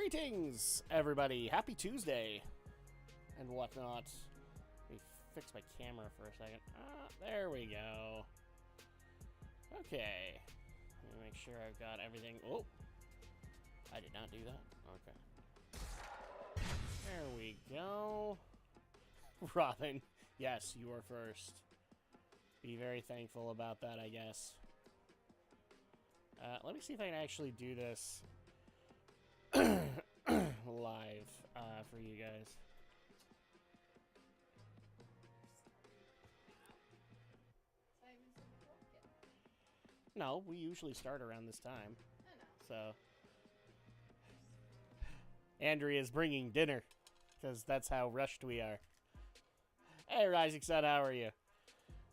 Greetings, everybody. Happy Tuesday and whatnot. Let me fix my camera for a second. There we go. Okay. Let me make sure I've got everything. Oh, I did not do that. Okay. There we go. Robin, yes, you are first. Be very thankful about that, I guess. Let me see if I can actually do this live for you guys. No, we usually start around this time. I know. So, Andrea's bringing dinner because that's how rushed we are. Hey, Rising Sun, how are you?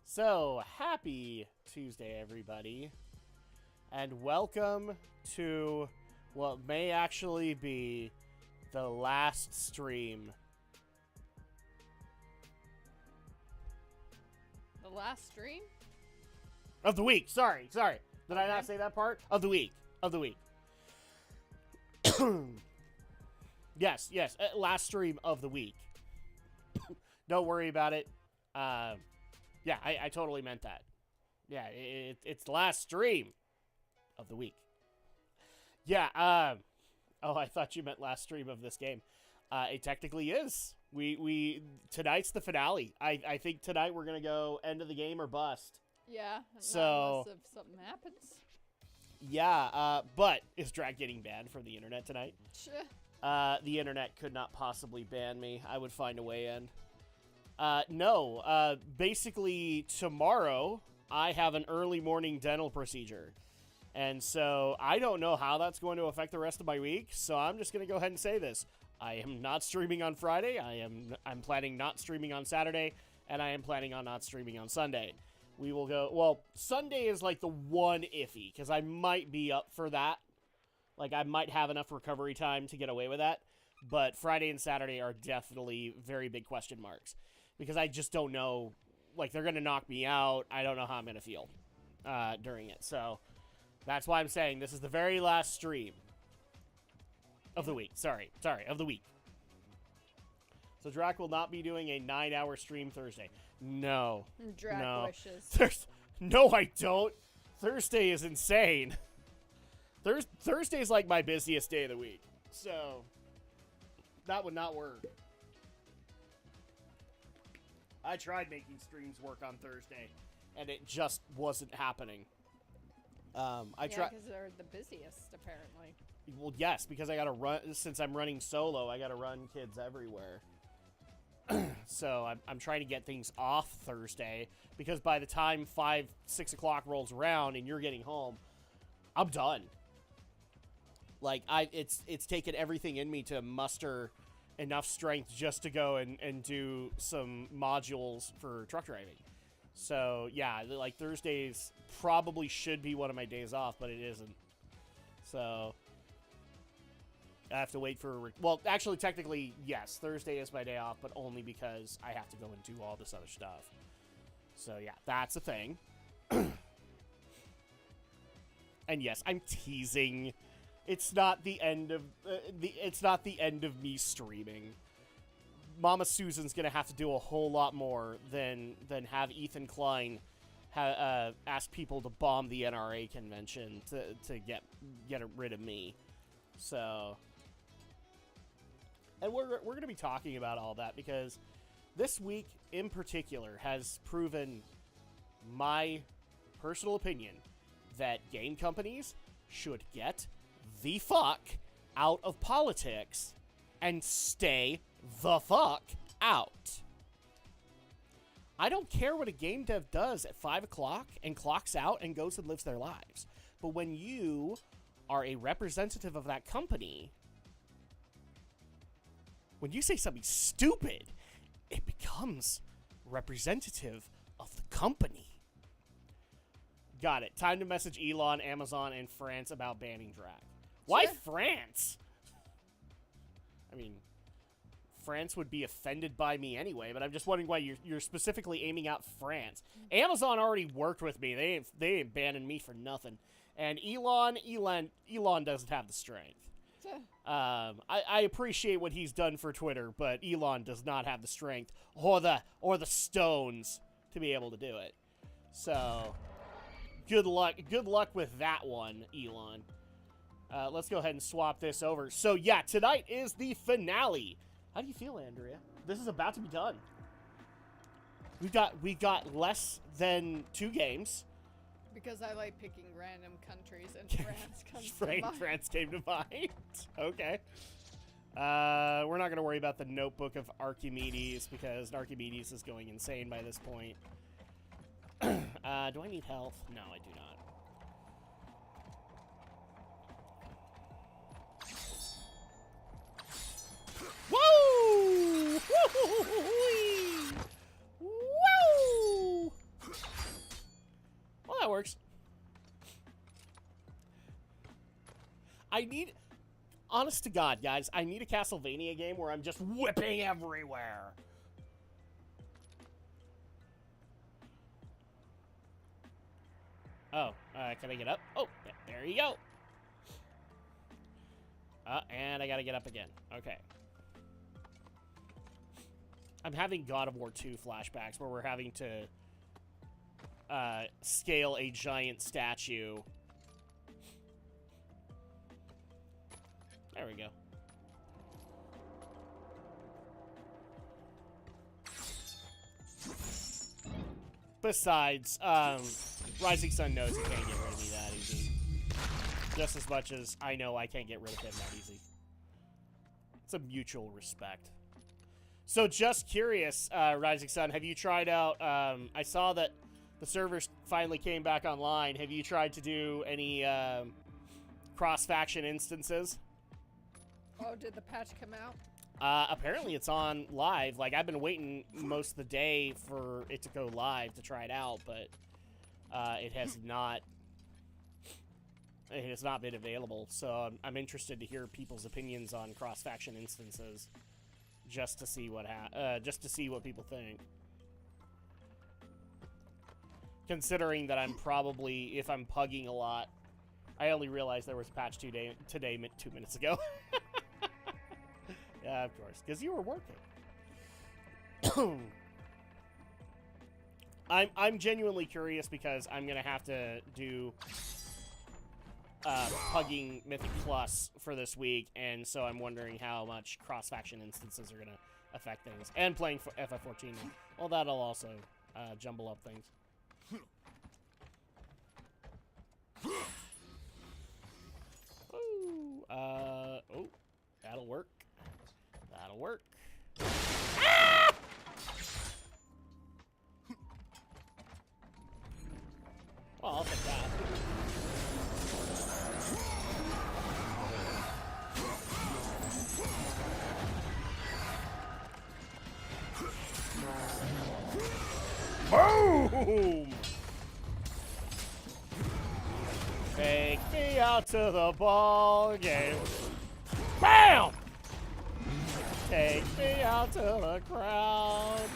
So, happy Tuesday, everybody. And welcome to what may actually be the last stream. The last stream? Of the week. Sorry. Did I not say that part? Of the week. Yes. Last stream of the week. Don't worry about it. Yeah, I totally meant that. Yeah, it's the last stream of the week. Yeah, oh, I thought you meant last stream of this game. It technically is. Tonight's the finale. I think tonight we're gonna go end of the game or bust. Yeah, so unless if something happens. Yeah, but is Drak getting banned from the internet tonight? The internet could not possibly ban me. I would find a way in. No, basically tomorrow I have an early morning dental procedure. And so I don't know how that's going to affect the rest of my week, so I'm just going to go ahead and say this. I am not streaming on Friday, I'm planning not streaming on Saturday, and I am planning on not streaming on Sunday. We will go, well, Sunday is like the one iffy, because I might be up for that. Like, I might have enough recovery time to get away with that, but Friday and Saturday are definitely very big question marks, because I just don't know, like, they're going to knock me out. I don't know how I'm going to feel during it, so that's why I'm saying this is the very last stream of the week. Sorry, of the week. So Drak will not be doing a 9-hour stream Thursday. No. Drak wishes. No, I don't. Thursday is insane. Thursday's like my busiest day of the week. So that would not work. I tried making streams work on Thursday, and it just wasn't happening. Because they're the busiest, apparently. Well, yes, because I gotta run, since I'm running solo, I gotta run kids everywhere. So I'm trying to get things off Thursday, because by the time 6 o'clock rolls around and you're getting home, I'm done. Like, it's taken everything in me to muster enough strength just to go and do some modules for truck driving. So, yeah, like, Thursdays probably should be one of my days off, but it isn't. So, I have to wait for... Well, actually, technically, yes, Thursday is my day off, but only because I have to go and do all this other stuff. So, yeah, that's a thing. And yes, I'm teasing. It's not the end of... it's not the end of me streaming. Mama Susan's gonna have to do a whole lot more than have Ethan Klein ask people to bomb the NRA convention to get rid of me. So, and we're gonna be talking about all that, because this week in particular has proven my personal opinion that game companies should get the fuck out of politics and stay the fuck out. I don't care what a game dev does at 5 o'clock and clocks out and goes and lives their lives. But when you are a representative of that company, when you say something stupid, it becomes representative of the company. Got it. Time to message Elon, Amazon, and France about banning Drak. Why France? I mean, France would be offended by me anyway, but I'm just wondering why you're specifically aiming out France. Amazon already worked with me. They ain't banning me for nothing. And Elon doesn't have the strength. I appreciate what he's done for Twitter, but Elon does not have the strength or the stones to be able to do it. So, good luck with that one, Elon. Let's go ahead and swap this over. So yeah, tonight is the finale. How do you feel, Andrea? This is about to be done. We've got less than 2 games. Because I like picking random countries, and France comes to mind. France came to mind. Okay. We're not going to worry about the Notebook of Archimedes, because Archimedes is going insane by this point. Do I need health? No, I do not. Woo! Woo! Well, that works. Honest to God, guys, I need a Castlevania game where I'm just whipping everywhere. Oh, can I get up? Oh, there you go. And I gotta get up again. Okay. I'm having God of War 2 flashbacks where we're having to scale a giant statue. There we go. Besides, Rising Sun knows he can't get rid of me that easy. Just as much as I know I can't get rid of him that easy. It's a mutual respect. So just curious, Rising Sun, have you tried out, I saw that the servers finally came back online. Have you tried to do any cross-faction instances? Oh, did the patch come out? Apparently it's on live. Like, I've been waiting most of the day for it to go live to try it out, but it has not been available. So I'm interested to hear people's opinions on cross-faction instances, just to see what people think. Considering that I'm probably, if I'm pugging a lot, I only realized there was a patch today 2 minutes ago. Yeah, of course, because you were working. I'm genuinely curious because I'm gonna have to do pugging Mythic Plus for this week, and so I'm wondering how much cross-faction instances are gonna affect things. And playing for FF14, well, that'll also jumble up things. Ooh, oh, that'll work. That'll work. Ah! Well, I'll take that. Boom! Take me out to the ball game. Bam! Take me out to the crowd.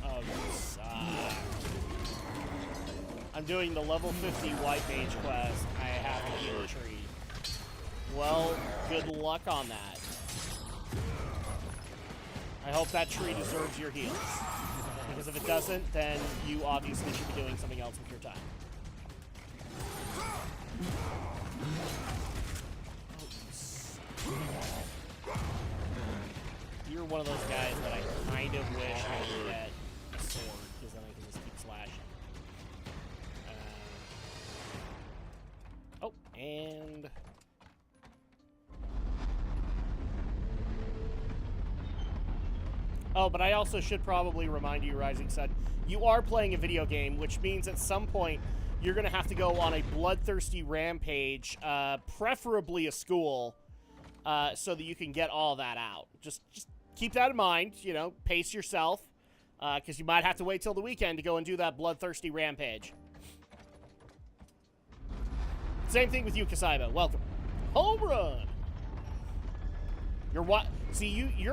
Oh, you suck. I'm doing the level 50 White Mage quest. I have to heal a tree. Well, good luck on that. I hope that tree deserves your heals. Because if it doesn't, then you obviously should be doing something else with your time. You're one of those guys that I kind of wish I could get a sword, because then I can just keep slashing. Oh, and... Oh, but I also should probably remind you, Rising Sun, you are playing a video game, which means at some point you're going to have to go on a bloodthirsty rampage, preferably a school, so that you can get all that out. Just keep that in mind, you know, pace yourself, because you might have to wait till the weekend to go and do that bloodthirsty rampage. Same thing with you, Kasaiba. Welcome. Home run! You're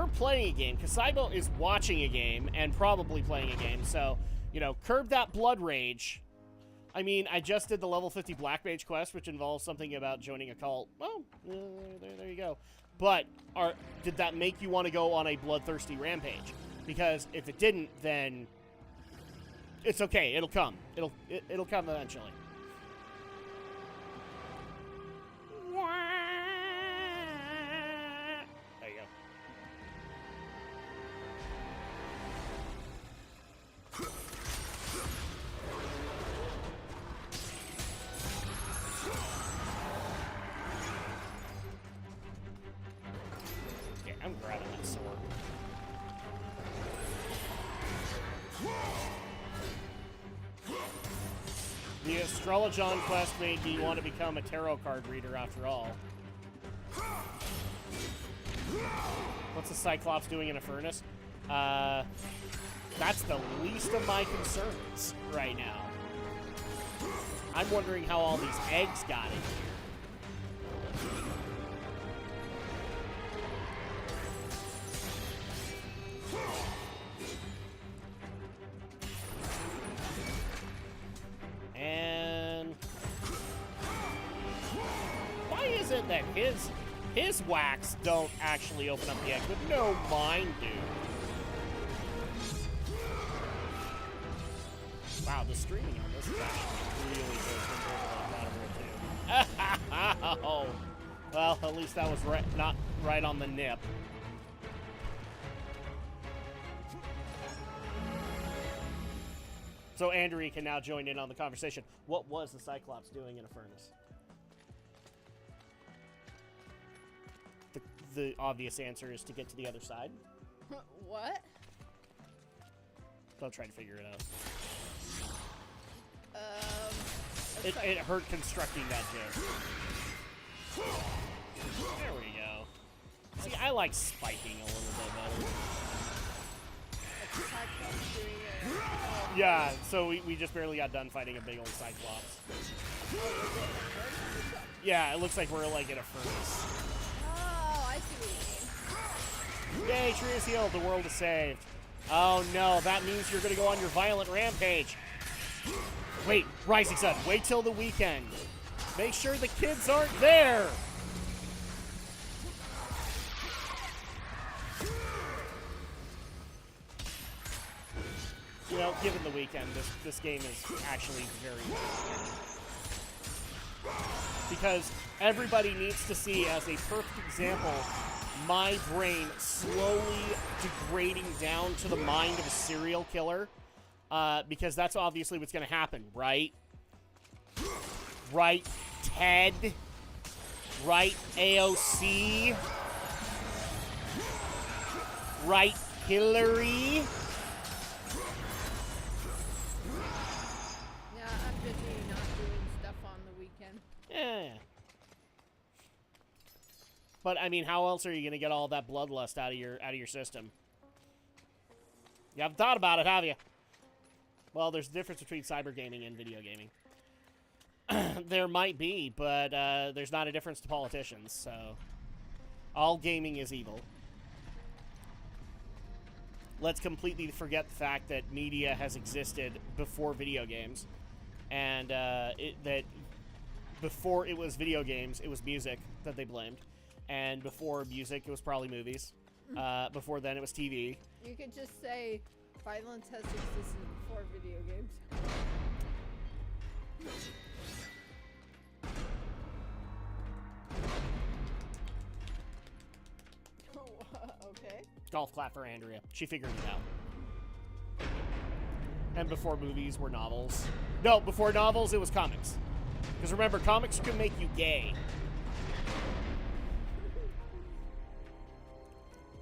playing a game. Kasaiba is watching a game and probably playing a game, so, you know, curb that blood rage. I mean, I just did the level 50 Black Mage quest, which involves something about joining a cult. Well, there you go. But did that make you want to go on a bloodthirsty rampage? Because if it didn't, then it's okay. It'll come. It'll come eventually. There you go. Okay, I'm grabbing that sword. The Astrologon quest made me want to become a tarot card reader after all. What's the Cyclops doing in a furnace? That's the least of my concerns right now. I'm wondering how all these eggs got in here. And why is it that his wax don't actually open up the egg, but no, mine do? Wow, the streaming on this is actually really good compared to what I thought it would do. Oh, well, at least that was not right on the nip. So Andrea can now join in on the conversation. What was the Cyclops doing in a furnace? The obvious answer is to get to the other side. What? Don't try to figure it out. It It hurt constructing that joke. There we go. See, I like spiking a little bit better. Yeah, so we just barely got done fighting a big old Cyclops. Yeah, it looks like we're like in a furnace. Oh, I see what you mean. Yay, tree is healed, the world is saved. Oh no, that means you're gonna go on your violent rampage. Wait, Rising Sun, wait till the weekend. Make sure the kids aren't there. You know, given the weekend, this game is actually very good. Because everybody needs to see, as a perfect example, my brain slowly degrading down to the mind of a serial killer. Because that's obviously what's going to happen, right? Right, Ted? Right, AOC? Right, Hillary? Yeah, I'm busy not doing stuff on the weekend. Yeah. But I mean, how else are you going to get all that bloodlust out of your system? You haven't thought about it, have you? Well, there's a difference between cyber gaming and video gaming. There might be, but there's not a difference to politicians, so all gaming is evil. Let's completely forget the fact that media has existed before video games, and that before it was video games, it was music that they blamed, and before music, it was probably movies. Before then, it was TV. You could just say violence has existed before video games. Okay. Golf clap for Andrea. She figured it out. And before movies were novels. No, before novels, it was comics. Because remember, comics can make you gay.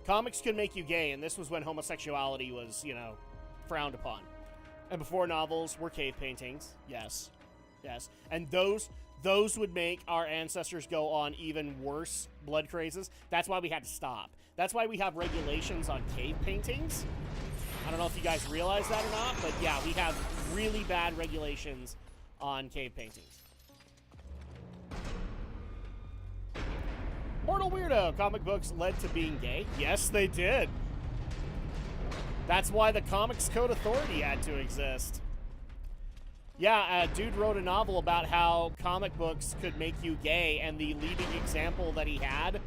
Comics can make you gay, and this was when homosexuality was, you know, frowned upon. And before novels were cave paintings. Yes. Yes. And those would make our ancestors go on even worse blood crazes. That's why we had to stop. That's why we have regulations on cave paintings. I don't know if you guys realize that or not, but yeah, we have really bad regulations on cave paintings. Mortal Weirdo, comic books led to being gay. Yes, they did. That's why the Comics Code Authority had to exist. Yeah, a dude wrote a novel about how comic books could make you gay, and the leading example that he had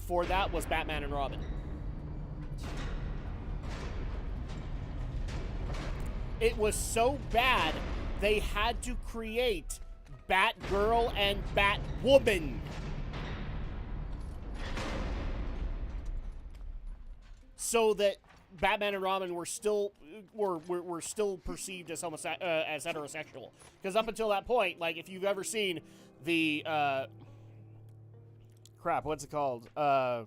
for that was Batman and Robin. It was so bad, they had to create Batgirl and Batwoman. So that Batman and Robin were still perceived as as heterosexual. Because up until that point, like if you've ever seen the crap, what's it called? The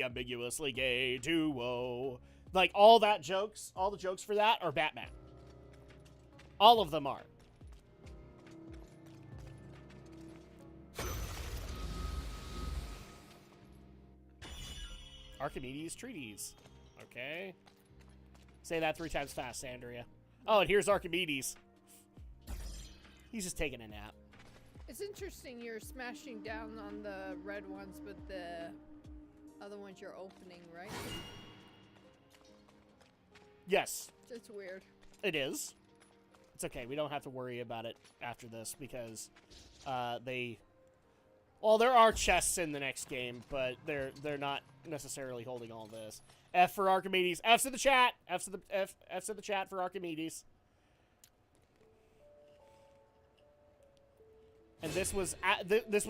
ambiguously gay duo. Like all the jokes for that are Batman. All of them are. Archimedes treaties. Okay. Say that 3 times fast, Andrea. Oh, and here's Archimedes. He's just taking a nap. It's interesting you're smashing down on the red ones, but the other ones you're opening, right? Yes. It's weird. It is. It's okay. We don't have to worry about it after this because well, there are chests in the next game, but they're not necessarily holding all this. F for Archimedes. F's in the chat. F's in the chat for Archimedes. And this was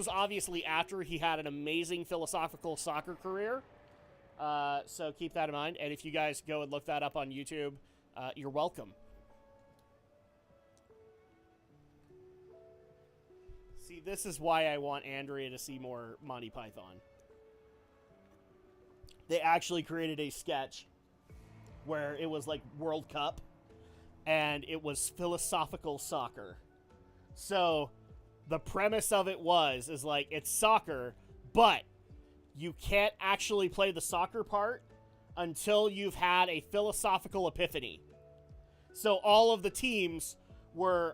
obviously after he had an amazing philosophical soccer career. So keep that in mind. And if you guys go and look that up on YouTube, you're welcome. See, this is why I want Andrea to see more Monty Python. They actually created a sketch where it was like World Cup, and it was philosophical soccer. So the premise of it is like, it's soccer, but you can't actually play the soccer part until you've had a philosophical epiphany. So all of the teams were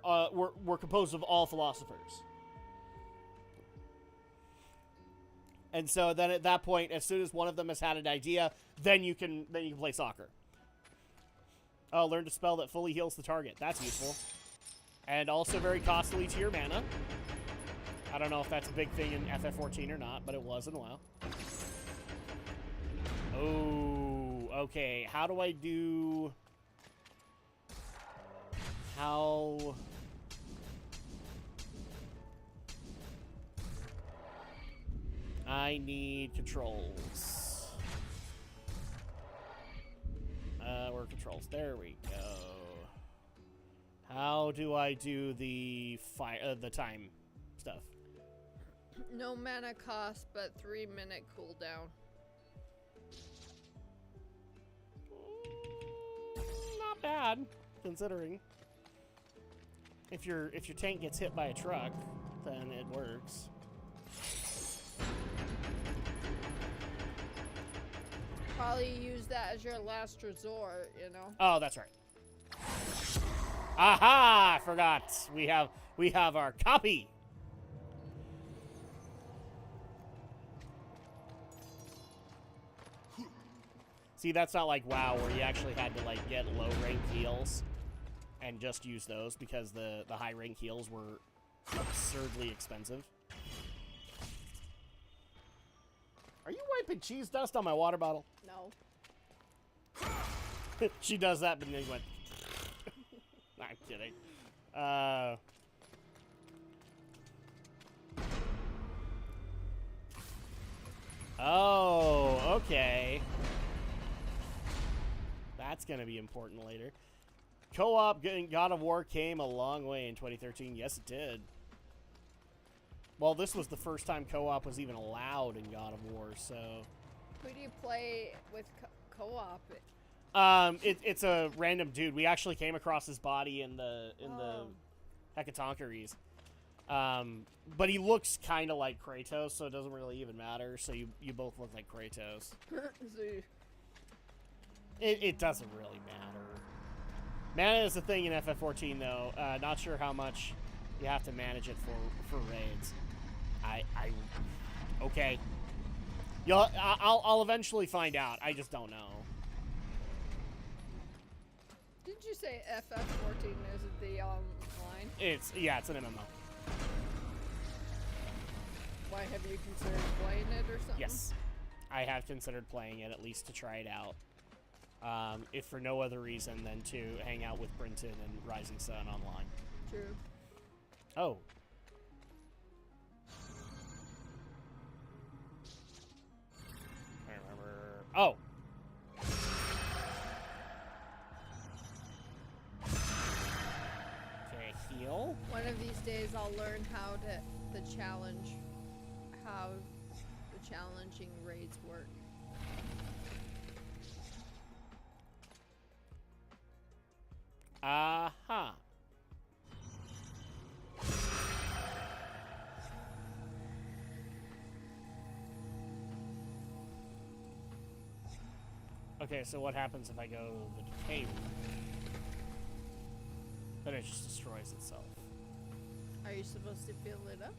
composed of all philosophers. And so then at that point, as soon as one of them has had an idea, then you can play soccer. Oh, learn to spell that fully heals the target. That's useful. And also very costly to your mana. I don't know if that's a big thing in FF14 or not, but it was in a while. Oh, okay. How do I do... How... I need controls. Where are controls? There we go. How do I do the time stuff? No mana cost, but 3-minute cooldown. Not bad, considering. If your tank gets hit by a truck, then it works. Probably use that as your last resort, you know? Oh, that's right. Aha! I forgot. We have our copy. See, that's not like WoW where you actually had to like get low rank heals and just use those because the high rank heals were absurdly expensive. Are you wiping cheese dust on my water bottle? No. She does that, but then went. I'm kidding. Oh, okay. That's gonna be important later. Co-op getting God of War came a long way in 2013. Yes, it did. Well, this was the first time co-op was even allowed in God of War, so... Who do you play with co-op? It's a random dude. We actually came across his body in the Hecatoncheires. But he looks kind of like Kratos, so it doesn't really even matter. So you both look like Kratos. It doesn't really matter. Mana is the thing in FF14, though. Not sure how much you have to manage it for raids. Okay. I'll eventually find out. I just don't know. Did you say FF14 is the online? It's an MMO. Why have you considered playing it or something? Yes, I have considered playing it, at least to try it out. If for no other reason than to hang out with Brenton and Rising Sun online. True. Oh. I remember. Oh. Okay, heal. One of these days I'll learn how the challenging raids work. Uh-huh. Okay, so what happens if I go the decay route? Then it just destroys itself. Are you supposed to fill it up?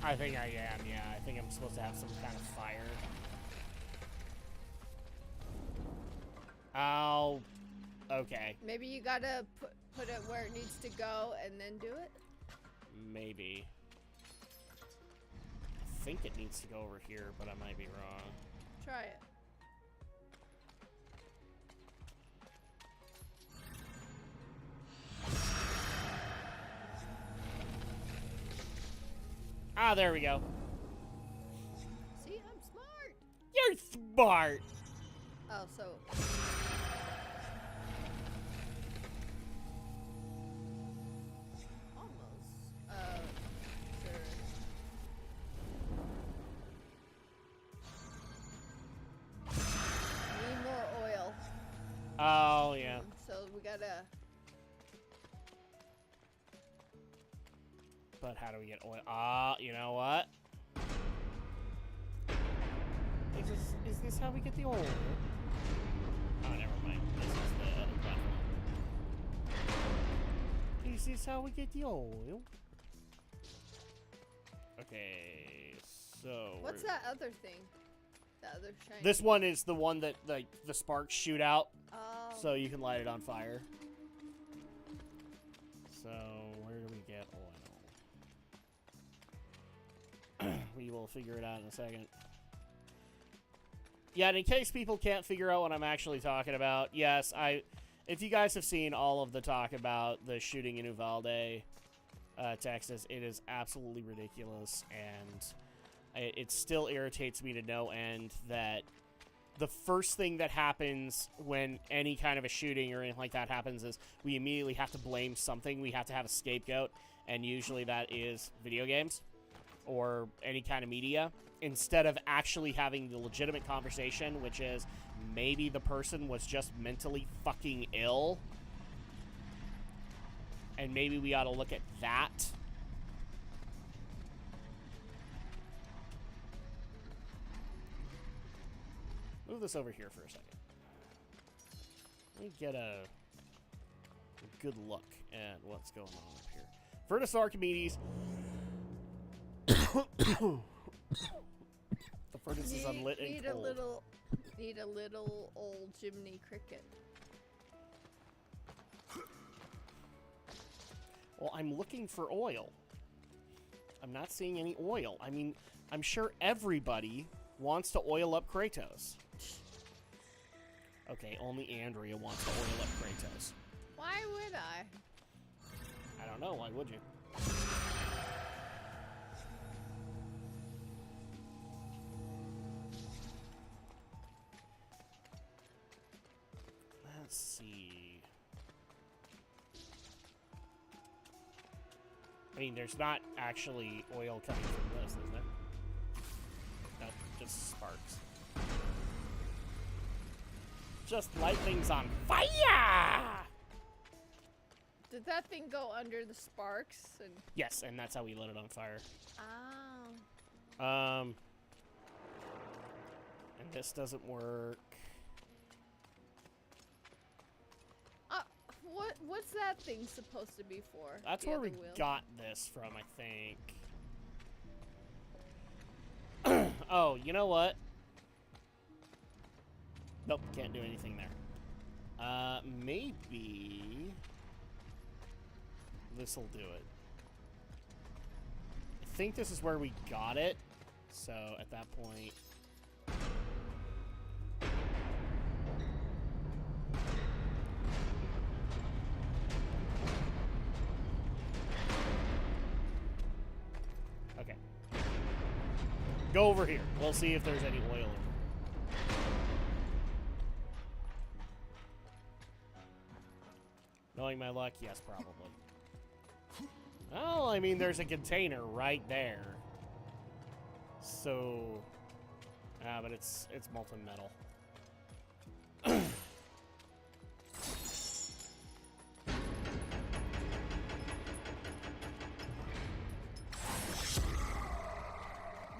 I think I am, yeah. I think I'm supposed to have some kind of fire. Oh, okay. Maybe you gotta put it where it needs to go and then do it? Maybe. I think it needs to go over here, but I might be wrong. Try it. Ah, there we go. See, I'm smart. You're smart. Oh, so... Almost. Sure. Need more oil. Oh, yeah. So we gotta... But how do we get oil? You know what? Is this how we get the oil? Oh, never mind. This is the other platform. Is this how we get the oil? Okay, so... What's that other thing? That other shiny? This one is the one that the sparks shoot out, Oh. so you can light it on fire. So, where do we get oil? We will figure it out in a second. Yeah, and in case people can't figure out what I'm actually talking about, yes, if you guys have seen all of the talk about the shooting in Uvalde, Texas, it is absolutely ridiculous, and it still irritates me to no end that the first thing that happens when any kind of a shooting or anything like that happens is we immediately have to blame something. We have to have a scapegoat, and usually that is video games or any kind of media, instead of actually having the legitimate conversation, which is maybe the person was just mentally fucking ill, and maybe we ought to look at that. Move this over here for a second. Let me get a good look at what's going on up here. Furnace Archimedes. The furnace is unlit and cold. Need a little old Jiminy Cricket. Well, I'm looking for oil. I'm not seeing any oil. I mean, I'm sure everybody wants to oil up Kratos. Okay, only Andrea wants to oil up Kratos. Why would I? I don't know. Why would you? Let's see. I mean, there's not actually oil coming from this, is there? No, just sparks. Just light things on fire! Did that thing go under the sparks? And... Yes, and that's how we lit it on fire. Oh. And this doesn't work. What's that thing supposed to be for? That's the where other we wheel? got this from, I think. Oh, you know what? Nope, can't do anything there. Maybe this'll do it. I think this is where we got it. So at that point, okay. Go over here. We'll see if there's any oil in it. Knowing my luck, yes, probably. Well, I mean, there's a container right there. So, but it's molten metal.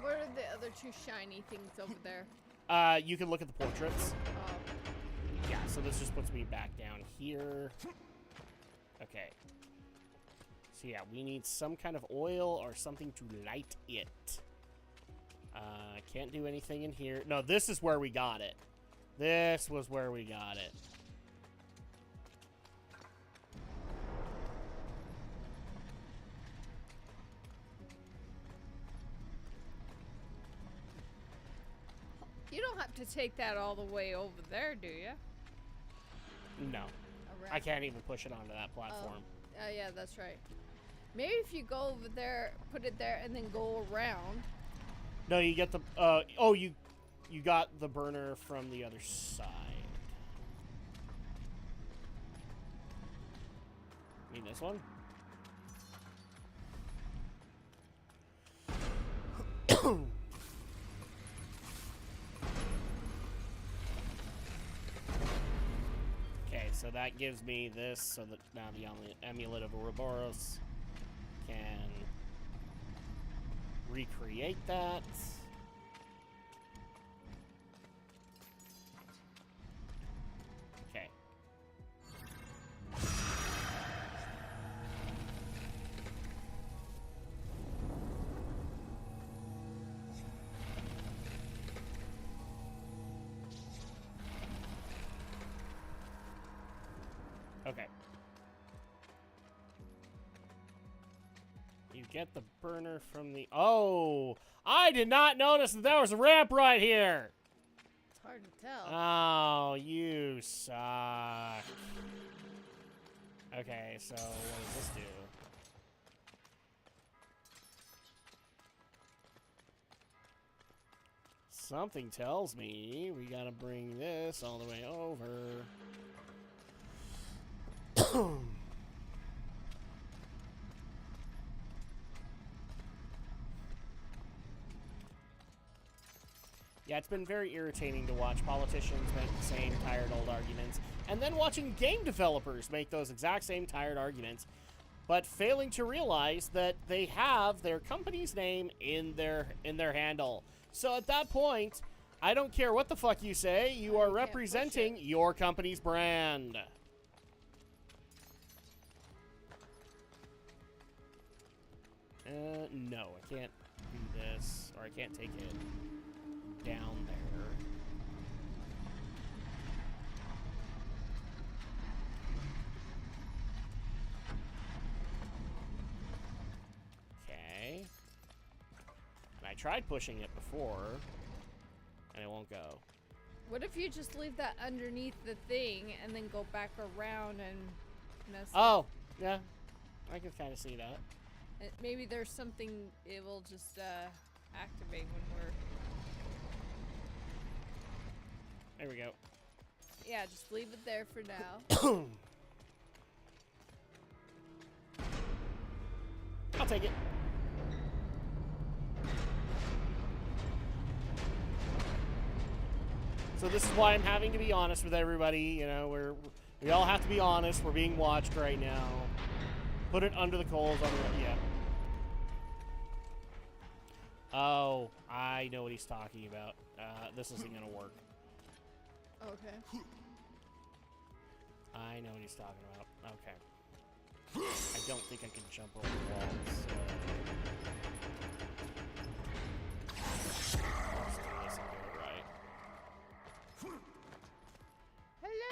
What are the other two shiny things over there? You can look at the portraits. Oh. Yeah, so this just puts me back down here. Okay. So yeah, we need some kind of oil or something to light it. Can't do anything in here. No, this is where we got it. This was where we got it. You don't have to take that all the way over there, do you? No. I can't even push it onto that platform. Oh, yeah, that's right. Maybe if you go over there, put it there, and then go around. No, you get the... oh, you got the burner from the other side. You mean this one? Okay, so that gives me this, so that now the amulet of Ouroboros can recreate that. Okay. Okay. You get the burner from the... Oh! I did not notice that there was a ramp right here! It's hard to tell. Oh, you suck. Okay, so what does this do? Something tells me we gotta bring this all the way over. Yeah, it's been very irritating to watch politicians make the same tired old arguments, and then watching game developers make those exact same tired arguments, but failing to realize that they have their company's name in their handle. So at that point, I don't care what the fuck you say, you are representing your company's brand. No, I can't do this, or I can't take it down there. Okay. And I tried pushing it before, and it won't go. What if you just leave that underneath the thing and then go back around and mess Oh, yeah. I can kind of see that. Maybe there's something it will just activate when we're... There we go. Yeah, just leave it there for now. I'll take it. So this is why I'm having to be honest with everybody. You know, we all have to be honest. We're being watched right now. Put it under the coals on the... Yeah. Oh, I know what he's talking about. This isn't going to work. Okay. I know what he's talking about. Okay. I don't think I can jump over the walls. Let's do this and do it right. Hello.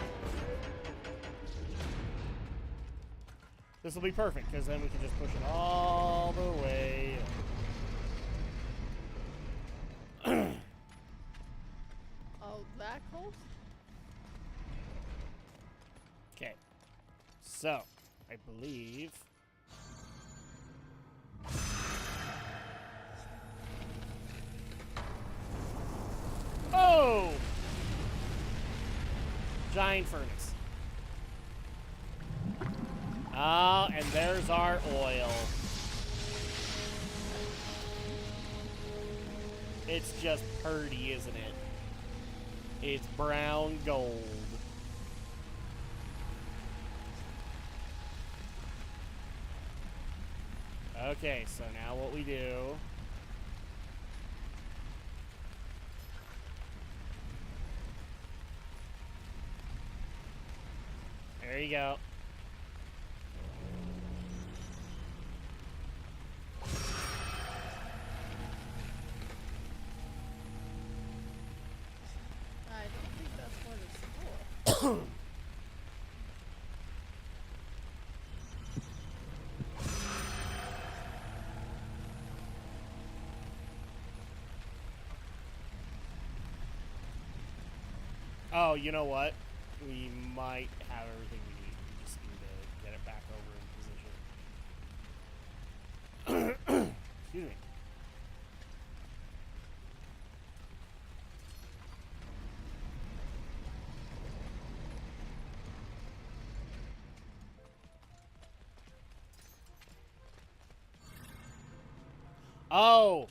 This will be perfect, because then we can just push it all the way up. Oh, that close? Okay. So, I believe... Oh! Giant furnace. Ah, and there's our oil. It's just pretty, isn't it? It's brown gold. Okay, so now what we do... There you go. I don't think that's what it's for. Oh, you know what? We might have everything we need. We just need to get it back over in position. Excuse me. Oh!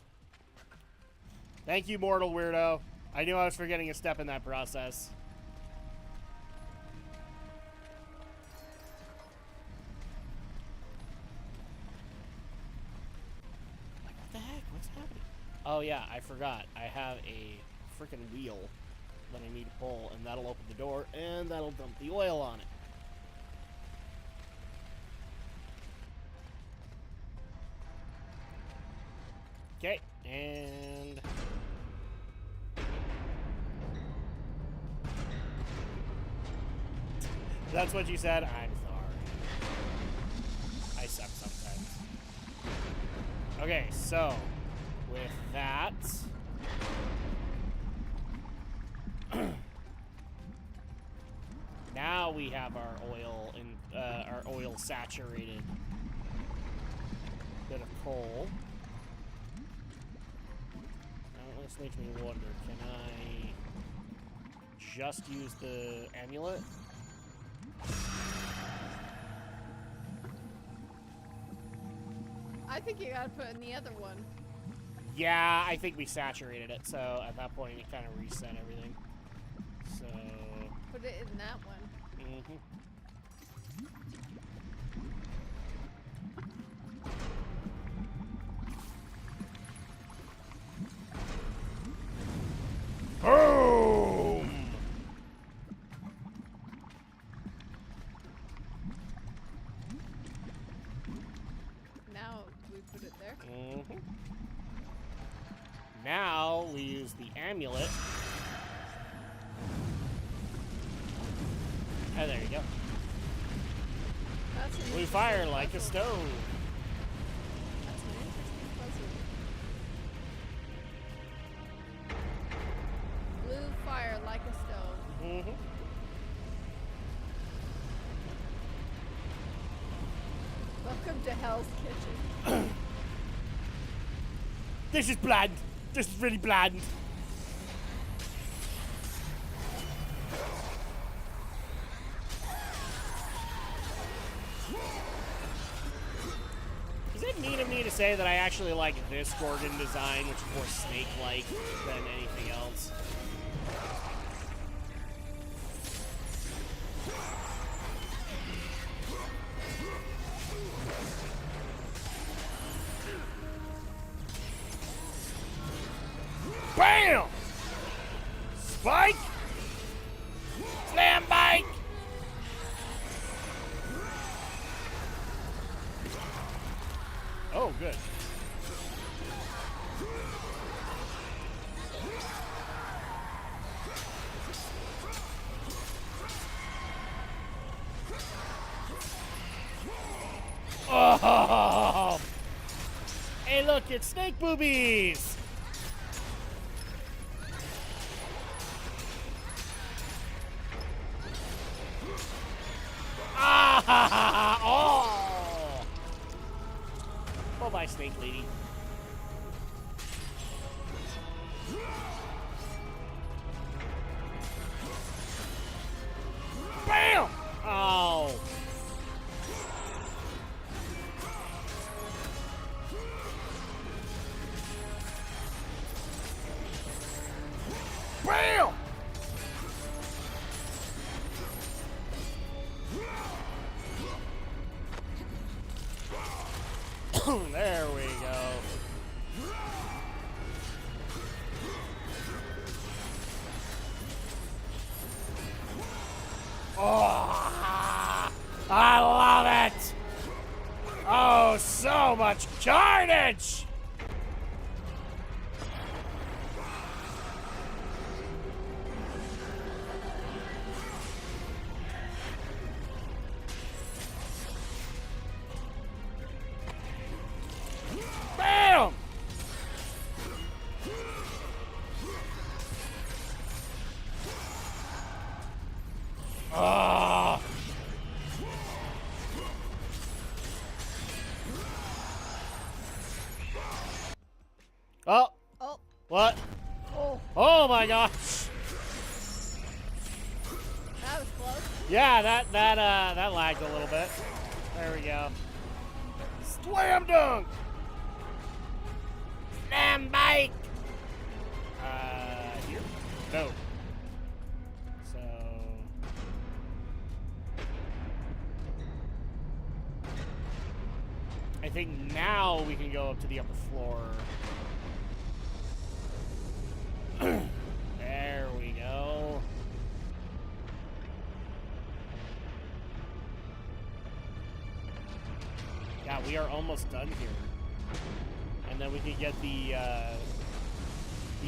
Thank you, mortal weirdo. I knew I was forgetting a step in that process. Like, what the heck? What's happening? Oh, yeah, I forgot. I have a freaking wheel that I need to pull, and that'll open the door, and that'll dump the oil on it. Okay, and... That's what you said? I'm sorry. I suck sometimes. Okay, so, with that... now we have our oil saturated bit of coal. Now this makes me wonder, can I just use the amulet? I think you gotta put in the other one. Yeah, I think we saturated it, so at that point it kind of reset everything. So... Put it in that one. Mm-hmm. Boom! Now we put it there. Mm-hmm. Now we use the amulet. Oh, there you go. That's an We fire interesting like a puzzle. stove. That's an interesting puzzle. Blue fire like a stove. Mm-hmm. Welcome to Hell's Kitchen. This is bland. This is really bland. Is it mean of me to say that I actually like this Gorgon design, which is more snake-like than anything else? Bam! Spike! Slam bike! Oh, good. Rocket snake boobies! Ah! Oh! Bye-bye, snake lady. Bam! Oh! Bam! There we go. Oh, I love it! Oh, so much carnage! Bam! Oh. Oh. Oh. What? Oh. Oh my gosh. That was close. Yeah, that lagged a little bit. There we go. Slam dunk. Slam bike. Here? No. So I think now we can go up to the upper floor. There we go. Yeah, we are almost done here. And then we can get the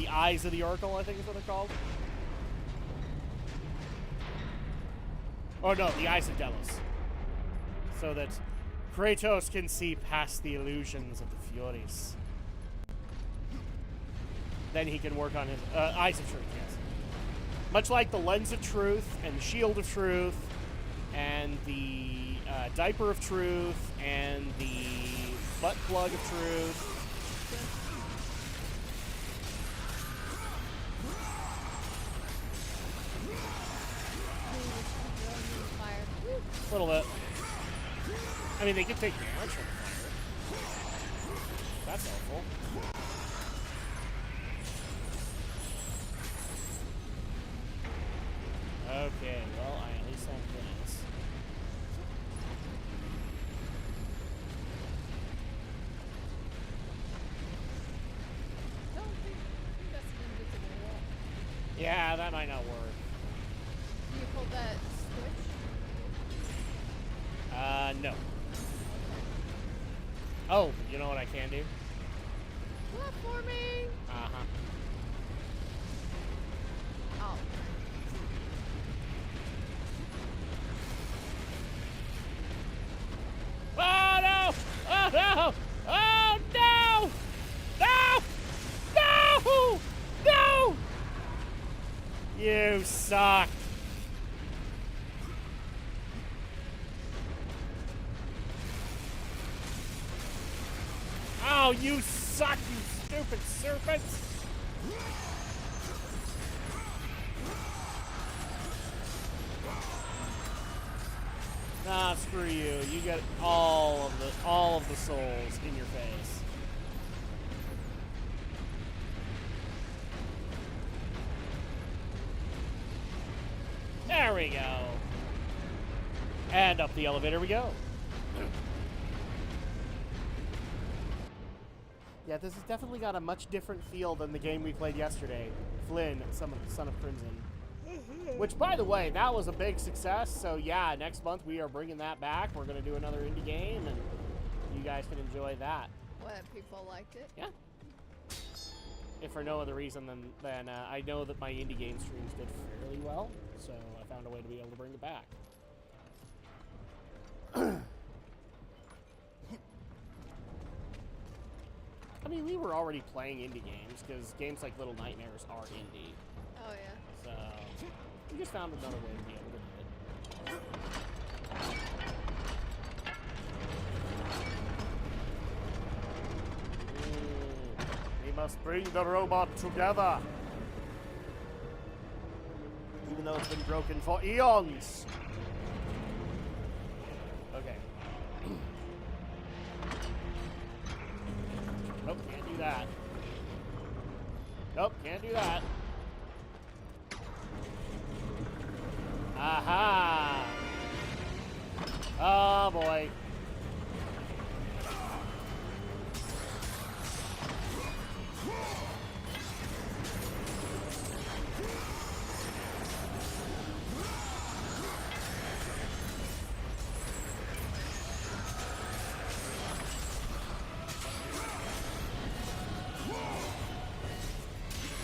eyes of the Oracle, I think is what they're called. Oh no, the eyes of Delos. So that Kratos can see past the illusions of the Furies. Then he can work on his eyes of truth, yes. Much like the lens of truth and the shield of truth and the diaper of truth and the butt plug of truth. A little bit. I mean, they can take damage from the fire. That's helpful. Okay, well, I at least have this. I don't think that's an invisible wall. Yeah, that might not work. Do you pull that switch? No. Oh, you know what I can do? Platforming! Uh-huh. Oh. Oh, no! Oh, no! Oh, no! No! No! No! You suck. Oh, you suck, you stupid serpents! Nah, screw you. You get all of the souls in your face. There we go. And up the elevator we go. Yeah, this has definitely got a much different feel than the game we played yesterday, Flynn, Son of Crimson. Which, by the way, that was a big success. So yeah, next month we are bringing that back. We're going to do another indie game, and you guys can enjoy that. What, people liked it? Yeah. If for no other reason than I know that my indie game streams did fairly well, so I found a way to be able to bring it back. I mean, we were already playing indie games, because games like Little Nightmares are indie. Oh, yeah. So, we just found another way to be able to do it. We must bring the robot together. Even though it's been broken for eons. Okay. Nope, can't do that. Nope, can't do that. Aha! Oh boy.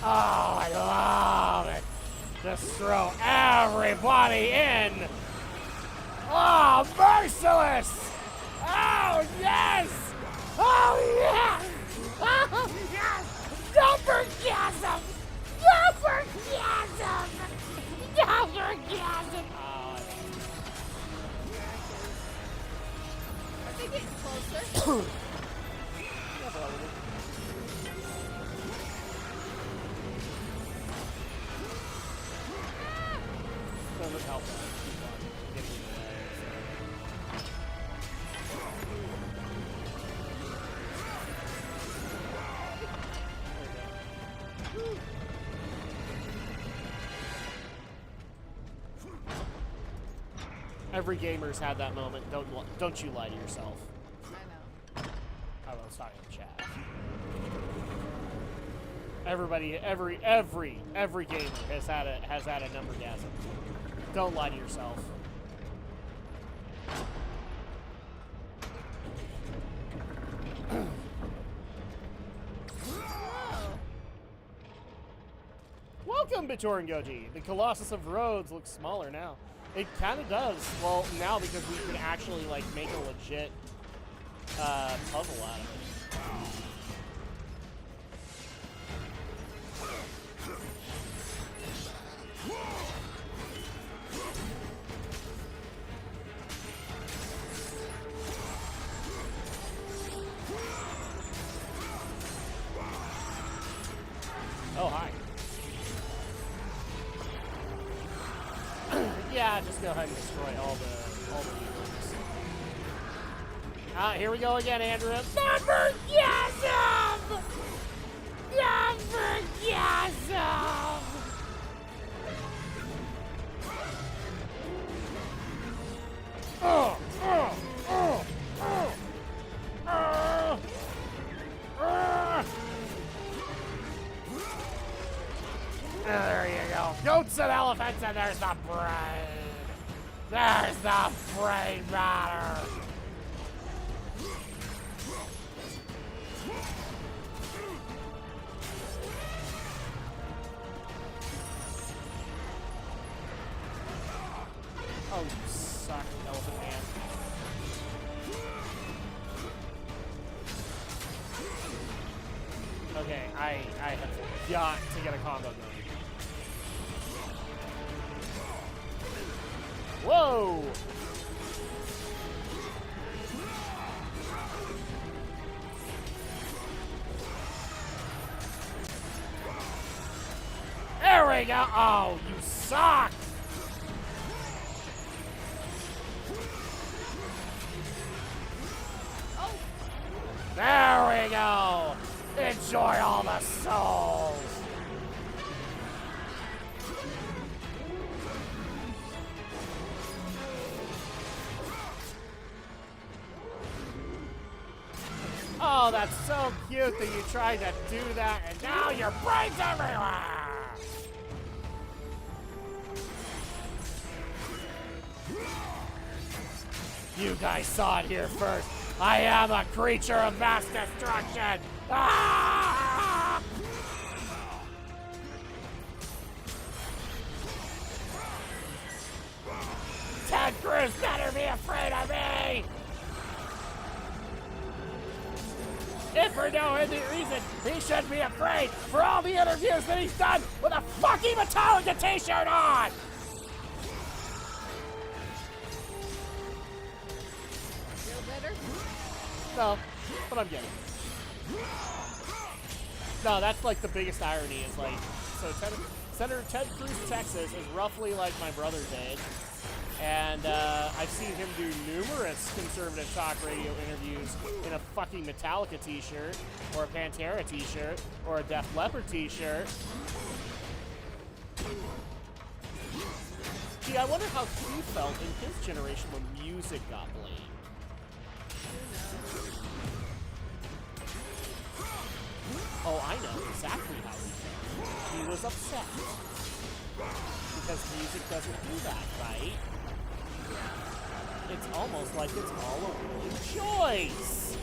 Oh, I love it. Just throw everybody in. Oh, merciless. Oh, yes. Oh, yes. Oh, yes. Numbergasm. Numbergasm. Numbergasm. Oh, Are they getting closer? yeah, probably. Doesn't help us keep on getting in the way, so. Every gamer's had that moment. Don't you lie to yourself. I know. I was talking in chat. Everybody, every gamer has had a numbergasm. Don't lie to yourself. Welcome, Bitorin Goji. The Colossus of Rhodes looks smaller now. It kind of does. Well, now because we can actually like make a legit puzzle out of it. Oh, hi. Yeah, just go ahead and destroy all the vehicles. Here we go again, Andrew. Numbergasm! Numbergasm! There you go. Goats and elephants, and there's the brain. There's the brain matter. Oh, you suck, elephant man. Okay, I have got to get a combo going. Whoa! There we go! Oh, you suck! Oh! There we go! Enjoy all the souls! Oh, that's so cute that you tried to do that, and now your brain's everywhere! You guys saw it here first. I am a creature of mass destruction! Ah! Ted Cruz better be afraid of me! If for no other reason, he should be afraid for all the interviews that he's done with a fucking Metallica t-shirt on! Feel better? No, but I'm getting it. No, that's like the biggest irony is like, so Senator Ted Cruz, Texas is roughly like my brother's age. And I've seen him do numerous conservative talk radio interviews in a fucking Metallica t-shirt, or a Pantera t-shirt, or a Def Leppard t-shirt. Gee, I wonder how he felt in his generation when music got blamed. Oh, I know exactly how he felt. He was upset. Because music doesn't do that, right? It's almost like it's all a willing choice.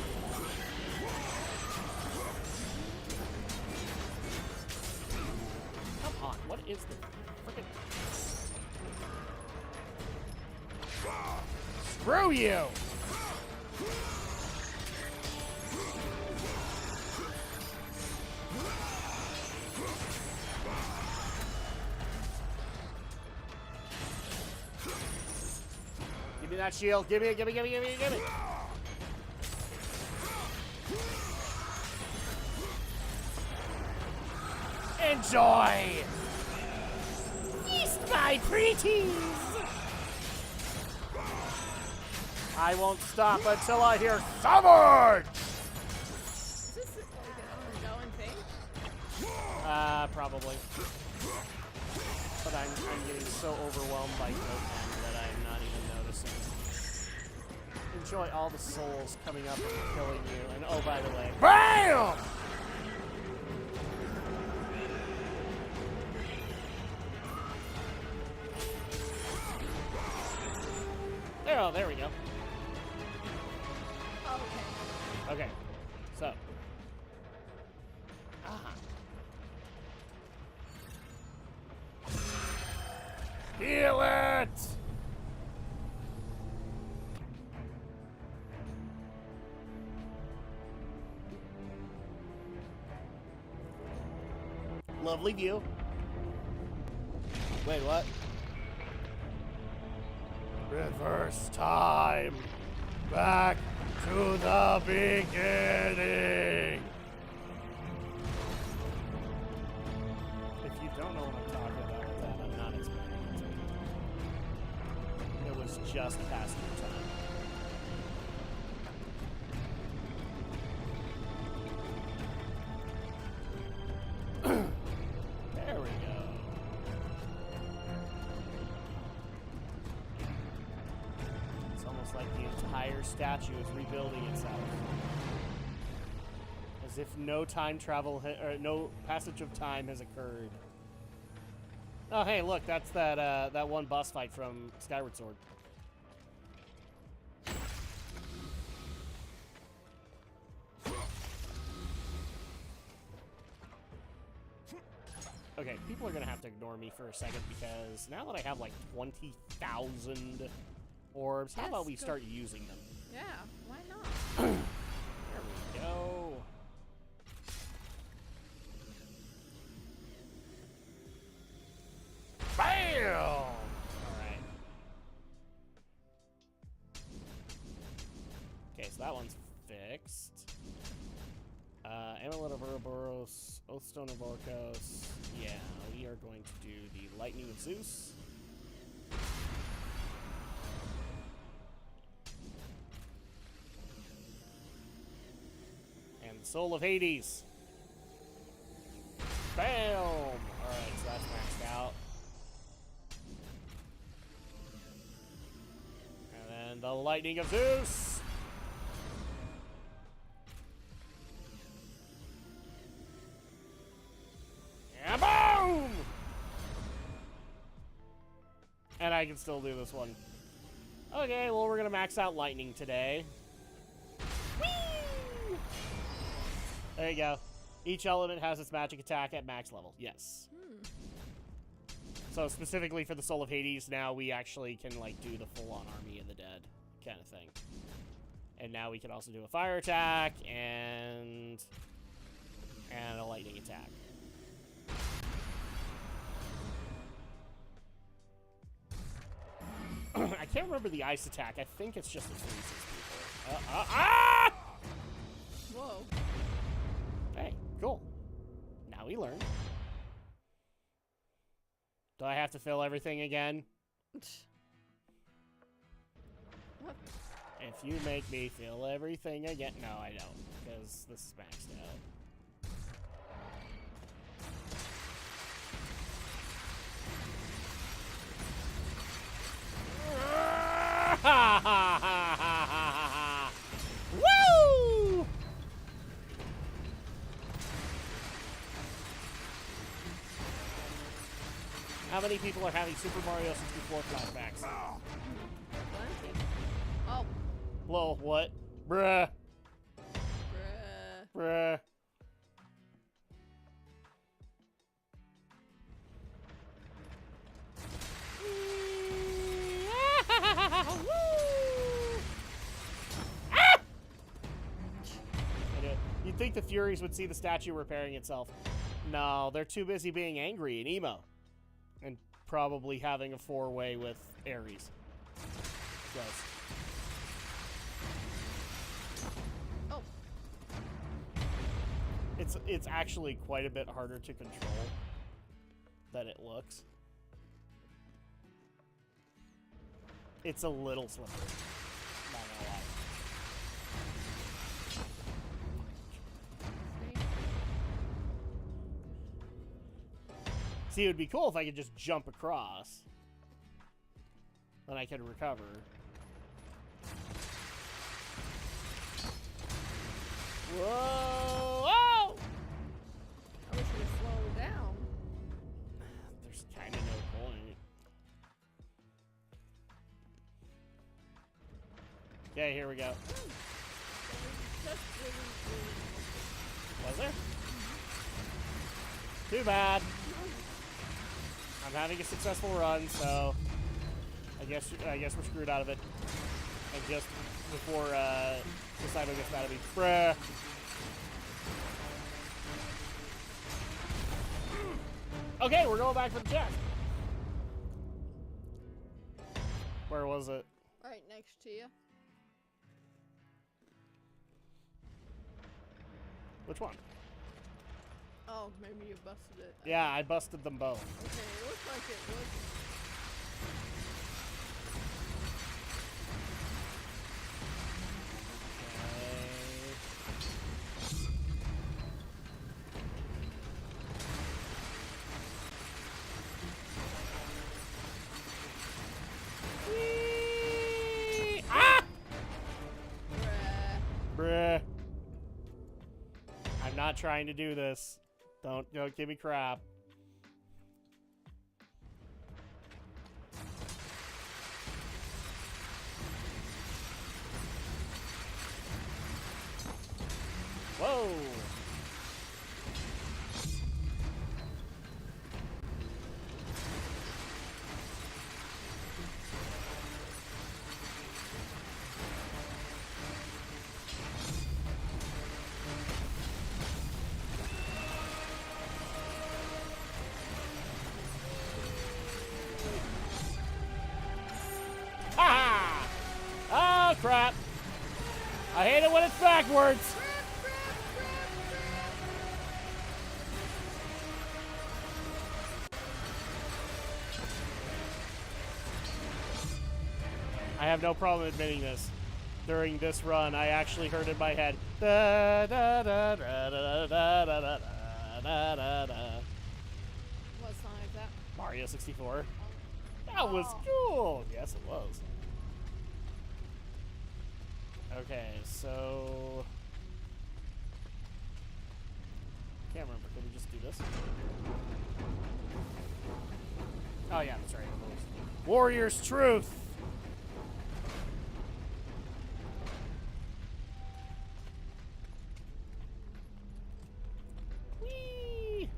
Come on, what is the frickin'... Screw you! Give me that shield. Give me it, give me it, give me it, give me it, give me it. Enjoy! Feast my preteens! I won't stop until I hear summoned! Is this like an ongoing thing? Probably. But I'm getting so overwhelmed by Goten that I'm not even noticing. Enjoy all the souls coming up and killing you. And oh, by the way, BAM! There we go. Oh, okay. Okay, so. Heal it! Lovely view. Wait, what? Reverse time. Back to the beginning. If you don't know what I'm talking about with that, I'm not explaining it to you. It was just past your time. There we go. It's almost like the entire statue is rebuilding itself. As if no time travel, or no passage of time has occurred. Oh, hey, look, that's that one boss fight from Skyward Sword. Okay, people are gonna have to ignore me for a second because now that I have like 20,000 orbs, how about we start using them? Yeah, why not? There we go. Bam! Alright. Okay, so that one's fixed. Amulet of Ouroboros, Oathstone of Orcos. Yeah, we are going to do the Lightning of Zeus. And Soul of Hades. Bam! Alright, so that's maxed out. And then the Lightning of Zeus. And boom! And I can still do this one. Okay, well, we're gonna max out Lightning today. Whee! There you go. Each element has its magic attack at max level. Yes. So specifically for the Soul of Hades, now we actually can like do the full-on Army of the Dead kind of thing. And now we can also do a fire attack and a lightning attack. I can't remember the ice attack. I think it's just a freezes people. Ah! Whoa. Hey, cool. Now we learn. Do I have to fill everything again? What? If you make me fill everything again. No, I don't, because this is maxed out. Woo! How many people are having Super Mario 64 flashbacks? Plenty. Oh. Lol, what? Bruh. Bruh. Bruh. You'd think the Furies would see the statue repairing itself. No, they're too busy being angry and emo. And probably having a four-way with Ares. Gross. Oh. It's actually quite a bit harder to control than it looks. It's a little slippery. Not gonna lie. See, it would be cool if I could just jump across. Then I could recover. Whoa! Whoa! I wish you would slow down. There's kind of no point. Okay, here we go. Was there? Too bad. I'm having a successful run, so I guess we're screwed out of it. And just before Poseidon gets mad at me, bruh. Okay, we're going back for the chest. Where was it? Right next to you. Which one? Oh, maybe you busted it. Yeah, I busted them both. Okay, it looks like it was. Okay. Ah! Bruh. I'm not trying to do this. Don't give me crap. Whoa! Ha! Oh crap! I hate it when it's backwards. I have no problem admitting this. During this run, I actually heard in my head, da da da da da da da da da da da. What song is that? Mario 64. That was cool. Yes, it was. Okay, so can't remember. Can we just do this? Oh yeah, that's right. Warrior's Truth. Whee!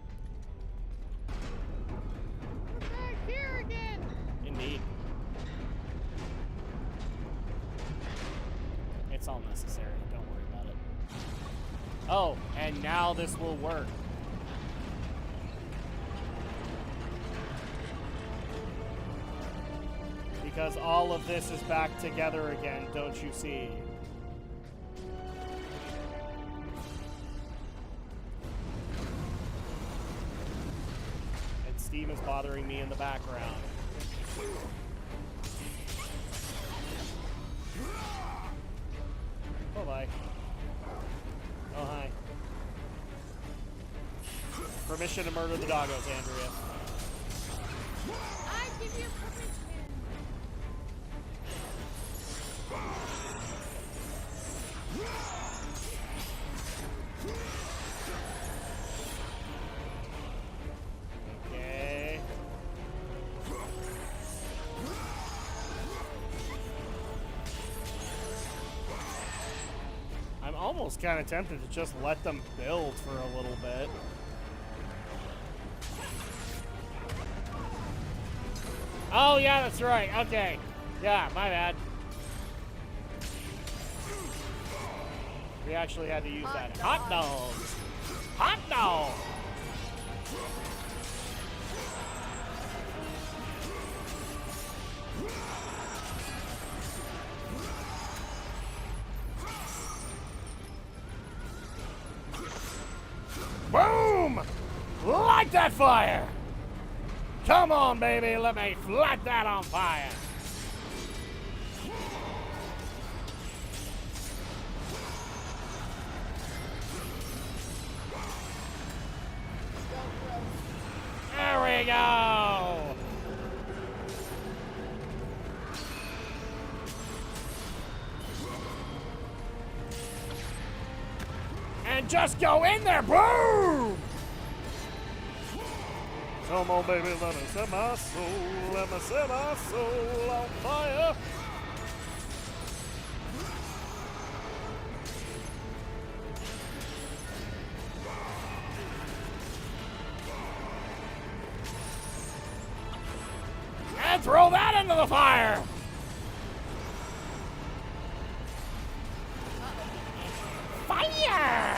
We're back here again. Indeed. It's all necessary. Don't worry about it. Oh, and now this will work. Because all of this is back together again, don't you see? And Steam is bothering me in the background. Oh, bye. Oh, hi. Permission to murder the doggos, Andrea. I give you permission. Okay. I'm almost kind of tempted to just let them build for a little bit. Oh, yeah, that's right. Okay. Yeah, my bad. We actually had to use that. Hot dogs! Hot dogs! Boom! Light that fire! Come on, baby, let me light that on fire! There we go! And just go in there, boom! Come on, baby, let me set my soul, let me set my soul on fire. And throw that into the fire! Fire!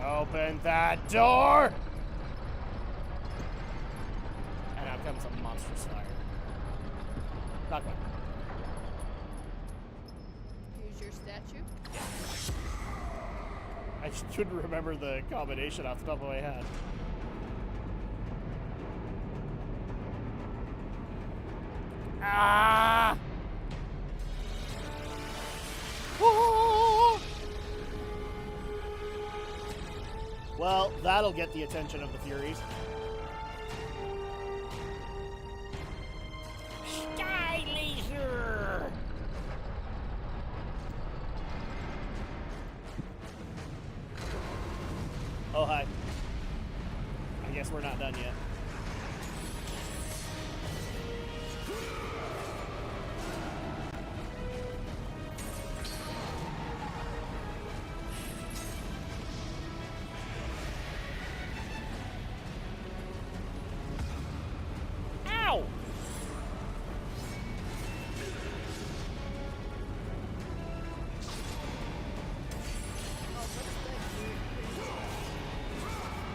Open that door! And out comes a monstrous fire. Not quite. Use your statue. I shouldn't remember the combination off the top of my head. Ah! Oh! Well, that'll get the attention of the Furies. Sky laser! Oh, hi. I guess we're not done yet. Ow!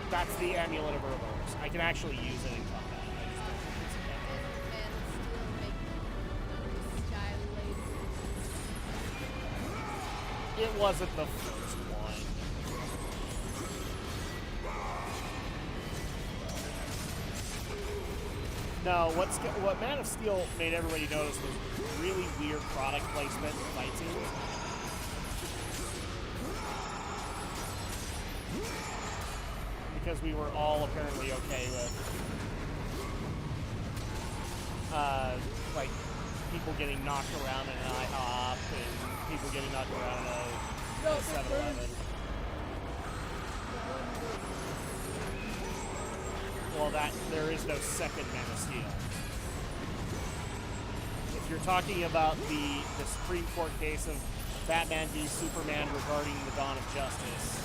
That's the Amulet of Herbos. I can actually use it in combat. I just don't use it that way. Man of Steel making sky laser. It wasn't the first one. No, what Man of Steel made everybody notice was really weird product placement in fight scenes. Because we were all apparently okay with, like, people getting knocked around in an IHOP and people getting knocked around in a 7-Eleven. Well, there is no second Man of Steel. If you're talking about the Supreme Court case of Batman v Superman regarding the Dawn of Justice,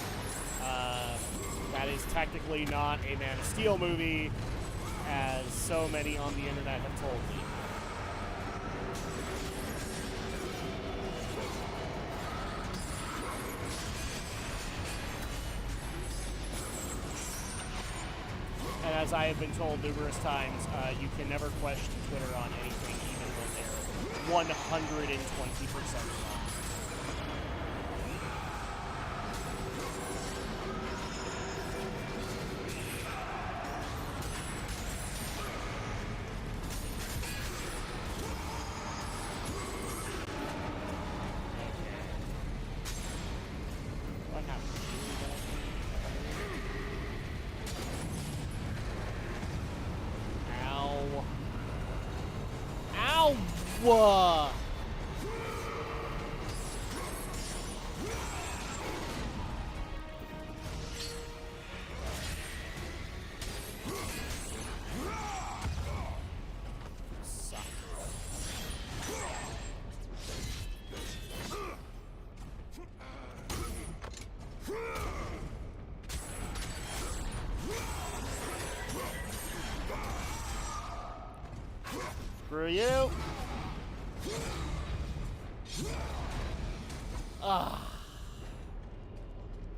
That is technically not a Man of Steel movie, as so many on the internet have told me. And as I have been told numerous times, you can never question Twitter on anything, even when they're 120% wrong. Whoa! Screw you! Ah,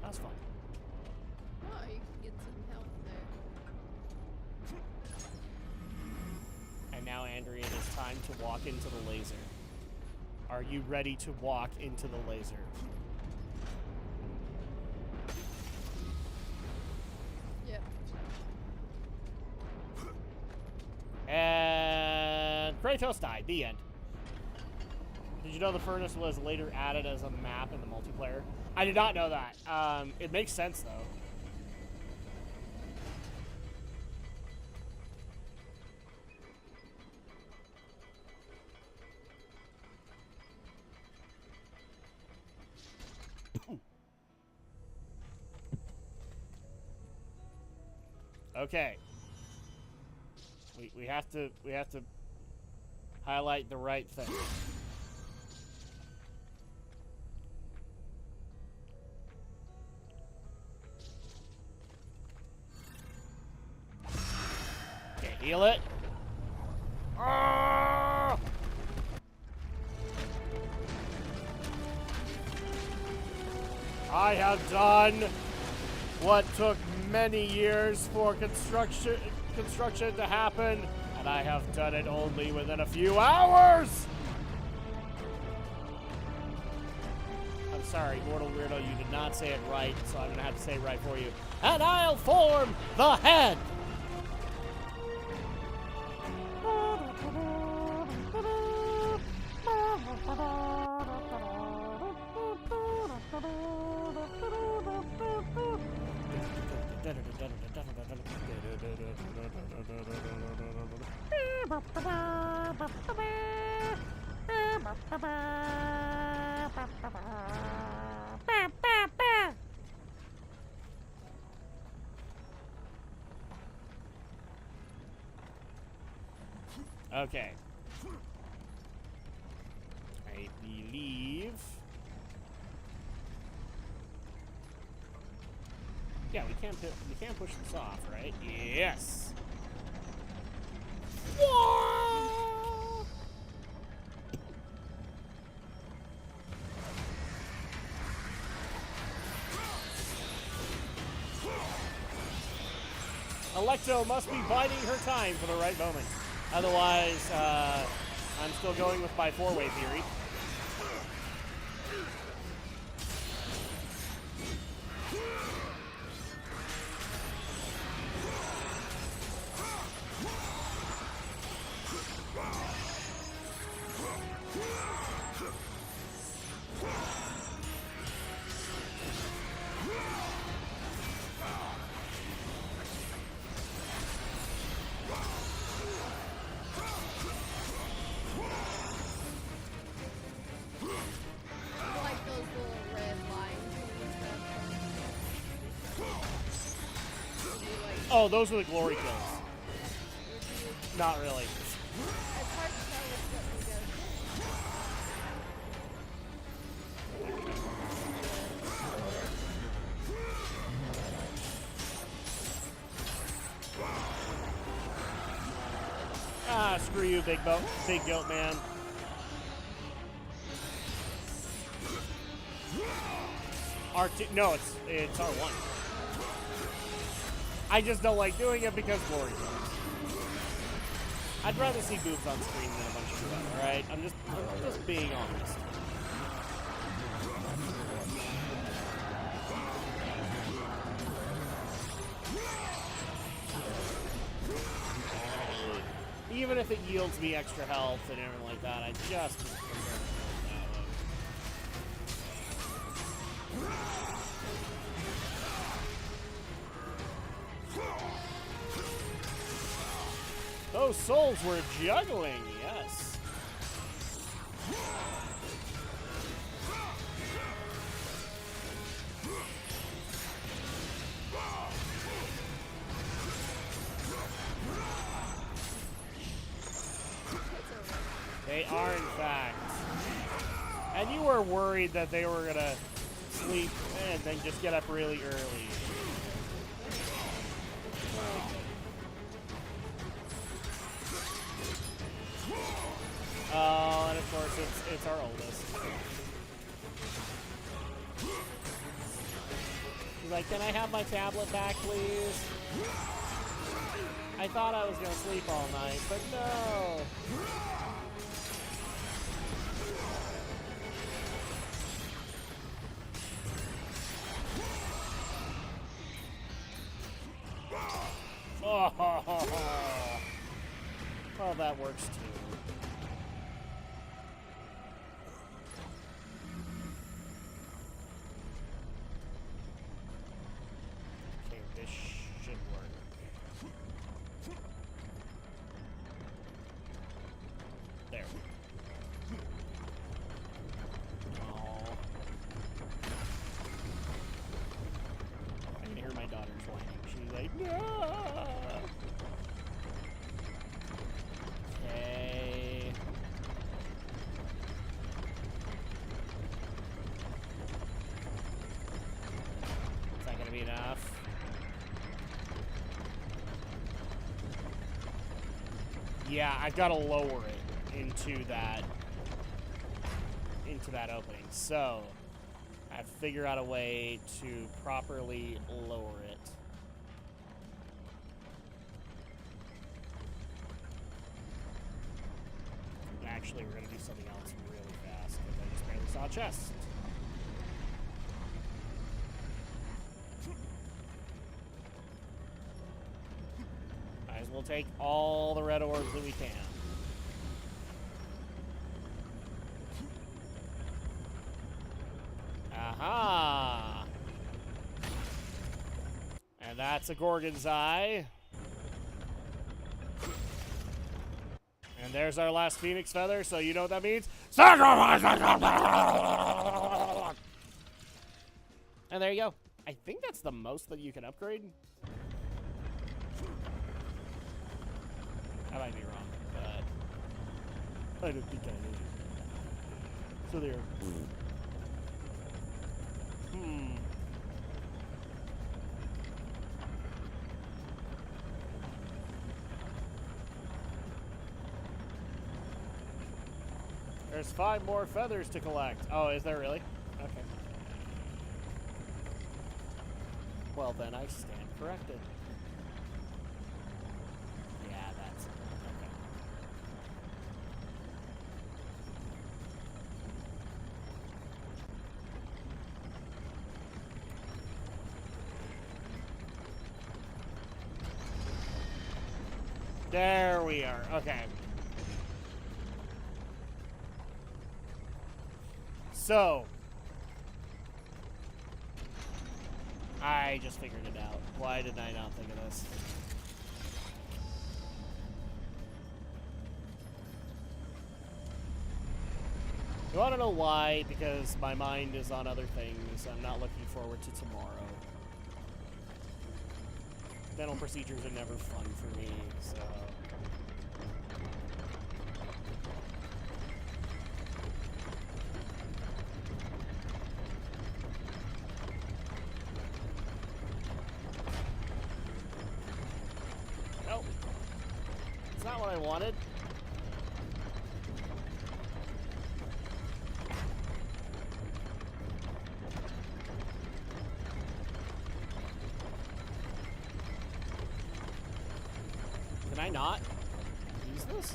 that's fun. Oh, you can get some health there. And now, Andrea, it is time to walk into the laser. Are you ready to walk into the laser? Yep. And Kratos died. The end. Did you know the furnace was later added as a map in the multiplayer? I did not know that. It makes sense, though. Okay. We have to highlight the right thing. Okay, heal it. Ah! I have done what took many years for construction to happen, and I have done it only within a few hours! I'm sorry, Mortal Weirdo, you did not say it right, so I'm gonna have to say it right for you. And I'll form the head! Okay. I believe... Yeah, we can't push this off, right? Yes! Whoa! Electro must be biding her time for the right moment. Otherwise, I'm still going with my four-way theory. Like those little red lines and stuff. Oh, those are the glory kills. Not really. It's hard to tell which one you go. Screw you, big goat man. R2, no, it's R1. I just don't like doing it because glory kills. I'd rather see boobs on screen than a bunch of blood, alright? I'm just being honest. Even if it yields me extra health and everything like that, I just prefer it that way. Those souls were juggling, yes. They are, in fact. And you were worried that they were gonna sleep and then just get up really early. Oh, and of course it's our oldest. He's like, can I have my tablet back, please? I thought I was gonna sleep all night, but no. Oh, well, that works too. Okay, this should work. There. Oh. I can hear my daughter's whining. She's like, no! Okay. Is that gonna be enough? Yeah, I've got to lower it into that opening. So I have to figure out a way to properly lower it. Actually, we're going to do something else really fast because I just barely saw a chest. Might as well take all the red orbs that we can. Aha! And that's a Gorgon's Eye. And there's our last Phoenix Feather, so you know what that means? Sacrifice! And there you go. I think that's the most that you can upgrade. I might be wrong, but I don't think I did. So there. There's 5 more feathers to collect. Oh, is there really? Okay. Well, then I stand corrected. Yeah, that's it. Okay. There we are. Okay. So, I just figured it out. Why did I not think of this? You want to know why? Because my mind is on other things. I'm not looking forward to tomorrow. Dental procedures are never fun for me, so... Nope. It's not what I wanted. Can I not use this?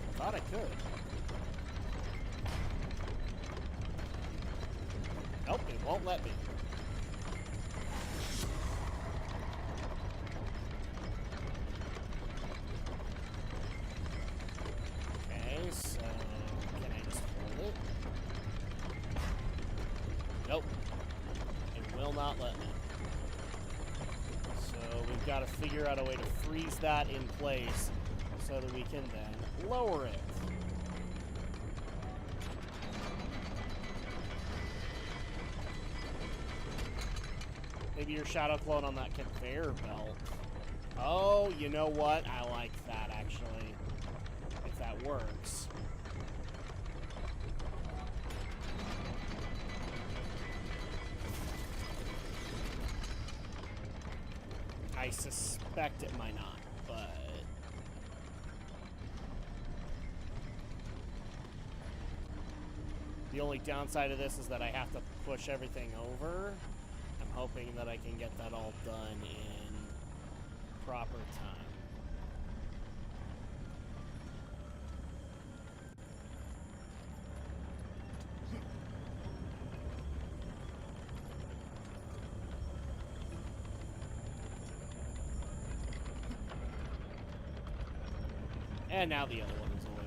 I thought I could. Nope, it won't let me. Okay, so can I just hold it? Nope. It will not let me. So we've got to figure out a way to freeze that in place so that we can then lower it. Maybe your shadow clone on that conveyor belt. Oh, you know what? I like that, actually. If that works. I suspect it might not, but... The only downside of this is that I have to push everything over. I'm hoping that I can get that all done in proper time. And now the other one is awake.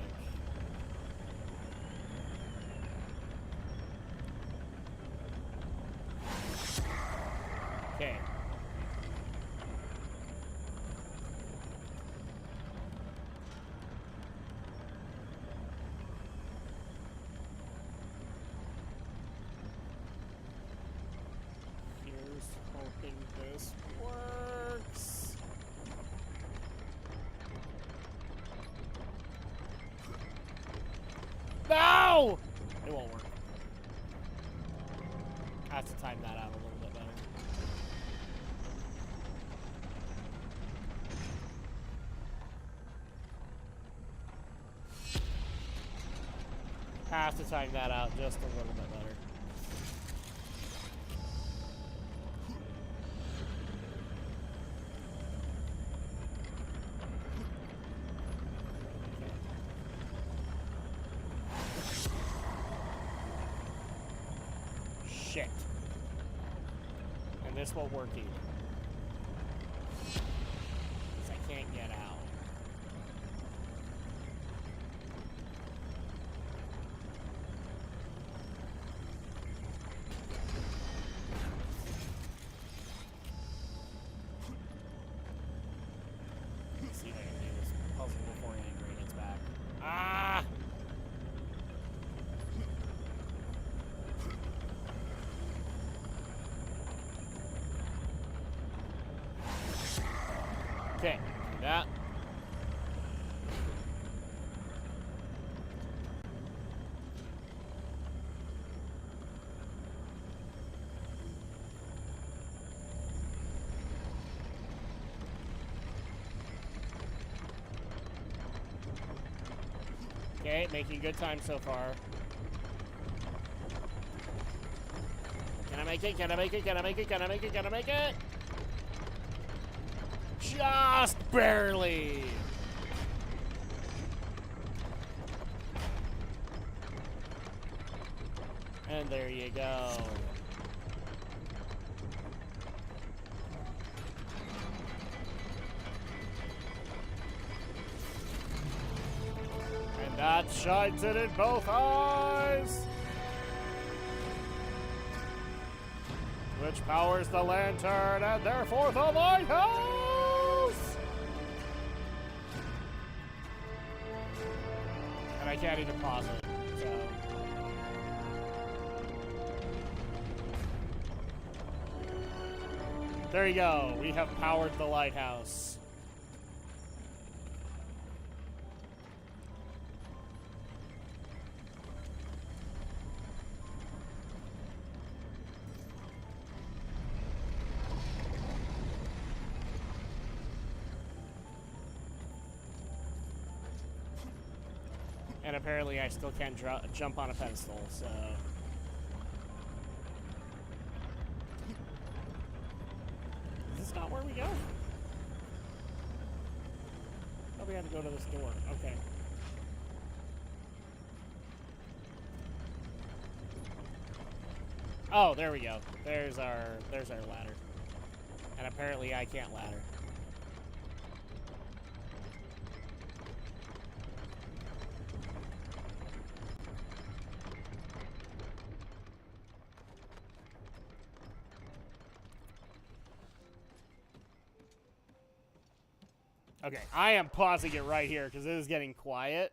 Okay. Here's hoping this works. No! It won't work. I have to time that out a little bit better. Have to time that out just a little bit better. Shit. And this won't work either. Because I can't get out. Let's see if I can do this puzzle before Angry gets back. Ah! Okay, do that. Okay, making good time so far. Can I make it? Can I make it? Can I make it? Can I make it? Can I make it? Just barely. And there you go. And that shines it in both eyes. Which powers the lantern and therefore the lighthouse. And I can't even pause it, so. There you go. We have powered the lighthouse. And apparently I still can't jump on a pedestal, so... That's not where we go. Oh, we have to go to this door. Okay. Oh, there we go. There's our ladder. And apparently I can't ladder. Okay, I am pausing it right here because it is getting quiet.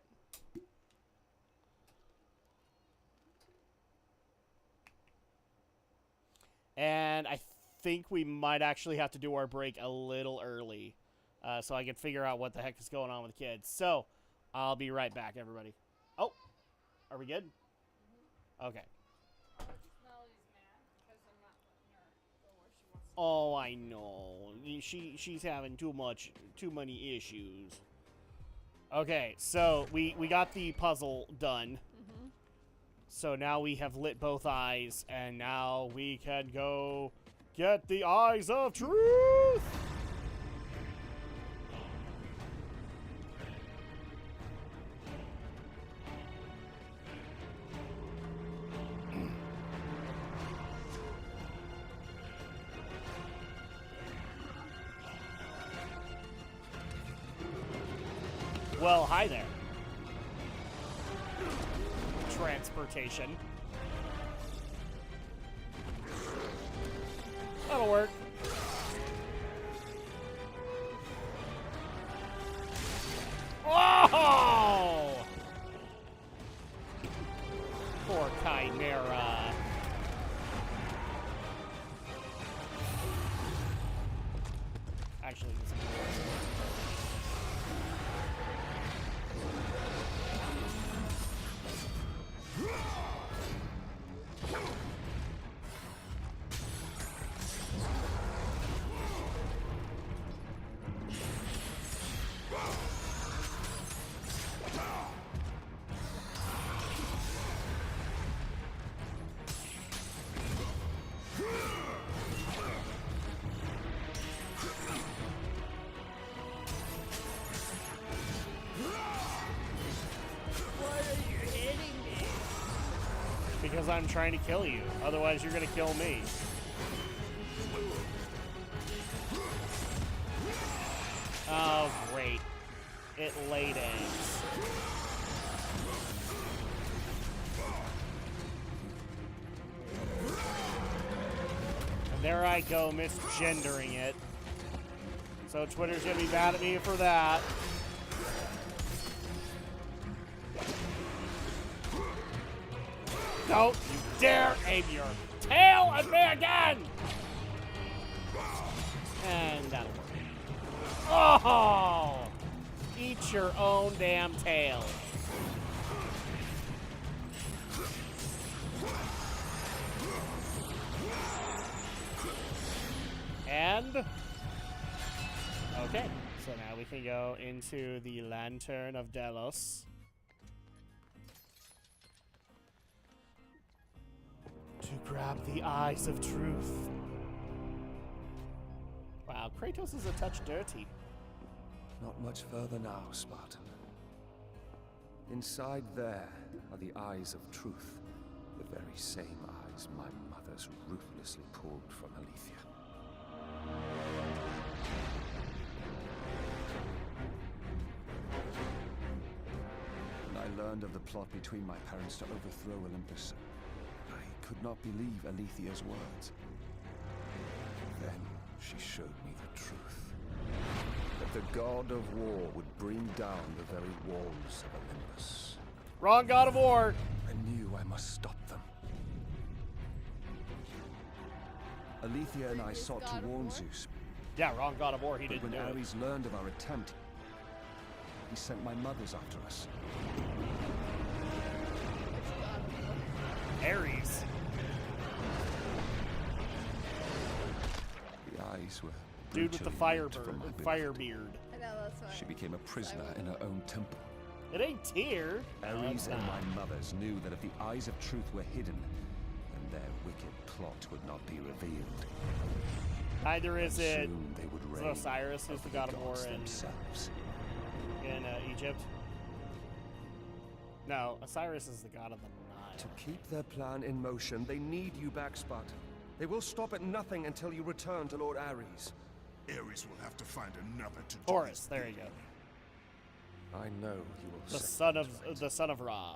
And I think we might actually have to do our break a little early so I can figure out what the heck is going on with the kids. So, I'll be right back, everybody. Oh, are we good? Okay. Oh, I know. She's having too many issues. Okay, so we got the puzzle done. Mm-hmm. So now we have lit both eyes, and now we can go get the eyes of truth! Well, hi there. Transportation. That'll work. Oh! Poor Chimera. Actually, this is because I'm trying to kill you. Otherwise, you're going to kill me. Oh, great. It laid eggs. And there I go, misgendering it. So Twitter's going to be mad at me for that. Don't you dare aim your tail at me again! And that'll work. Oh! Eat your own damn tail. And... okay, so now we can go into the Lantern of Delos. To grab the eyes of truth. Wow, Kratos is a touch dirty. Not much further now, Spartan. Inside there are the eyes of truth. The very same eyes my mother's ruthlessly pulled from Alethea. When I learned of the plot between my parents to overthrow Olympus, I could not believe Alethea's words. Then she showed me the truth. That the god of war would bring down the very walls of Olympus. Wrong god of war! I knew I must stop them. Alethea and I sought to warn Zeus. Yeah, wrong god of war, he didn't But do when it. Ares learned of our attempt, he sent my mothers after us. Ares. The eyes were Dude with the fire beard. I know, that's why. She became a prisoner in her own temple. It ain't Tyr. Ares and my mothers knew that if the eyes of truth were hidden, then their wicked plot would not be revealed. Neither is it Soon they would reign Osiris, who's over the god of war gods in themselves. Egypt. No, Osiris is the god of the Nile. To keep their plan in motion, they need you back, Spartan. They will stop at nothing until you return to Lord Ares. Ares will have to find another to do Horus, his there you bidding. go. I know you will. The set son things of right. the son of Ra.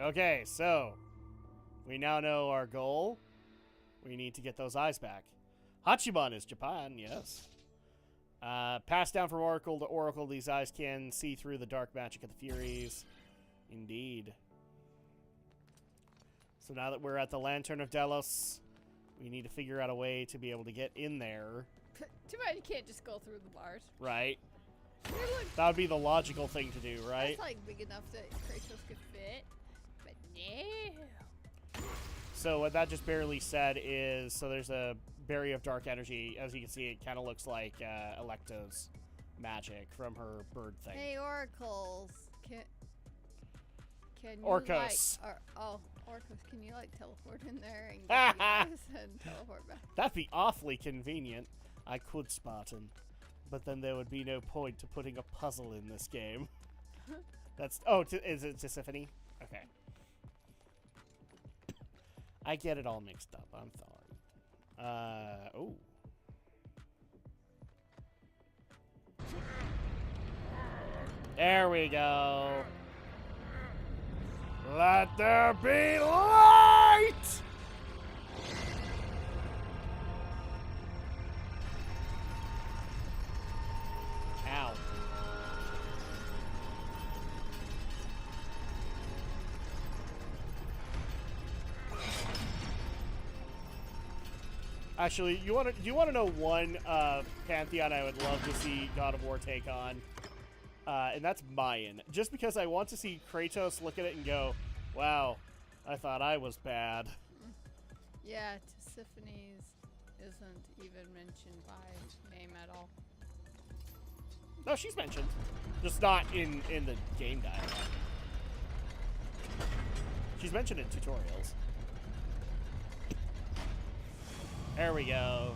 Okay, so we now know our goal. We need to get those eyes back. Hachiman is Japan, yes. Passed down from Oracle to Oracle, these eyes can see through the dark magic of the Furies. Indeed. So now that we're at the Lantern of Delos, we need to figure out a way to be able to get in there. Too bad you can't just go through the bars. Right? Hey, look, That would be the logical thing to do, right? that's like big enough that Kratos could fit. But no. So what that just barely said is, so there's a barrier of dark energy. As you can see, it kind of looks like Electo's magic from her bird thing. Hey, oracles. Can you Orcos. like, Orcos, can you like teleport in there and get the eyes and teleport back? That'd be awfully convenient. I could, Spartan. But then there would be no point to putting a puzzle in this game. That's... Oh, is it Tisiphone? Okay. I get it all mixed up. I'm sorry. Oh. There we go. Let there be light! Ow. Actually, do you want to know one pantheon I would love to see God of War take on? And that's Mayan. Just because I want to see Kratos look at it and go, wow, I thought I was bad. Yeah, Tisiphone's isn't even mentioned by name at all. No, she's mentioned. Just not in the game dialogue. She's mentioned in tutorials. There we go.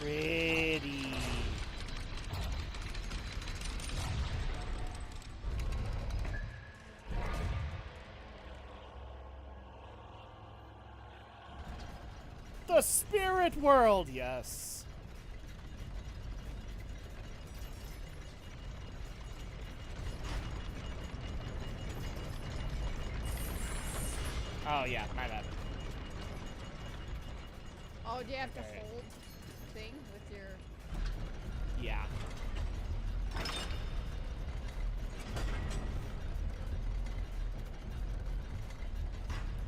Pretty. The spirit world, yes. Oh yeah, my bad. Oh, do you have to Okay. hold the thing with your... Yeah.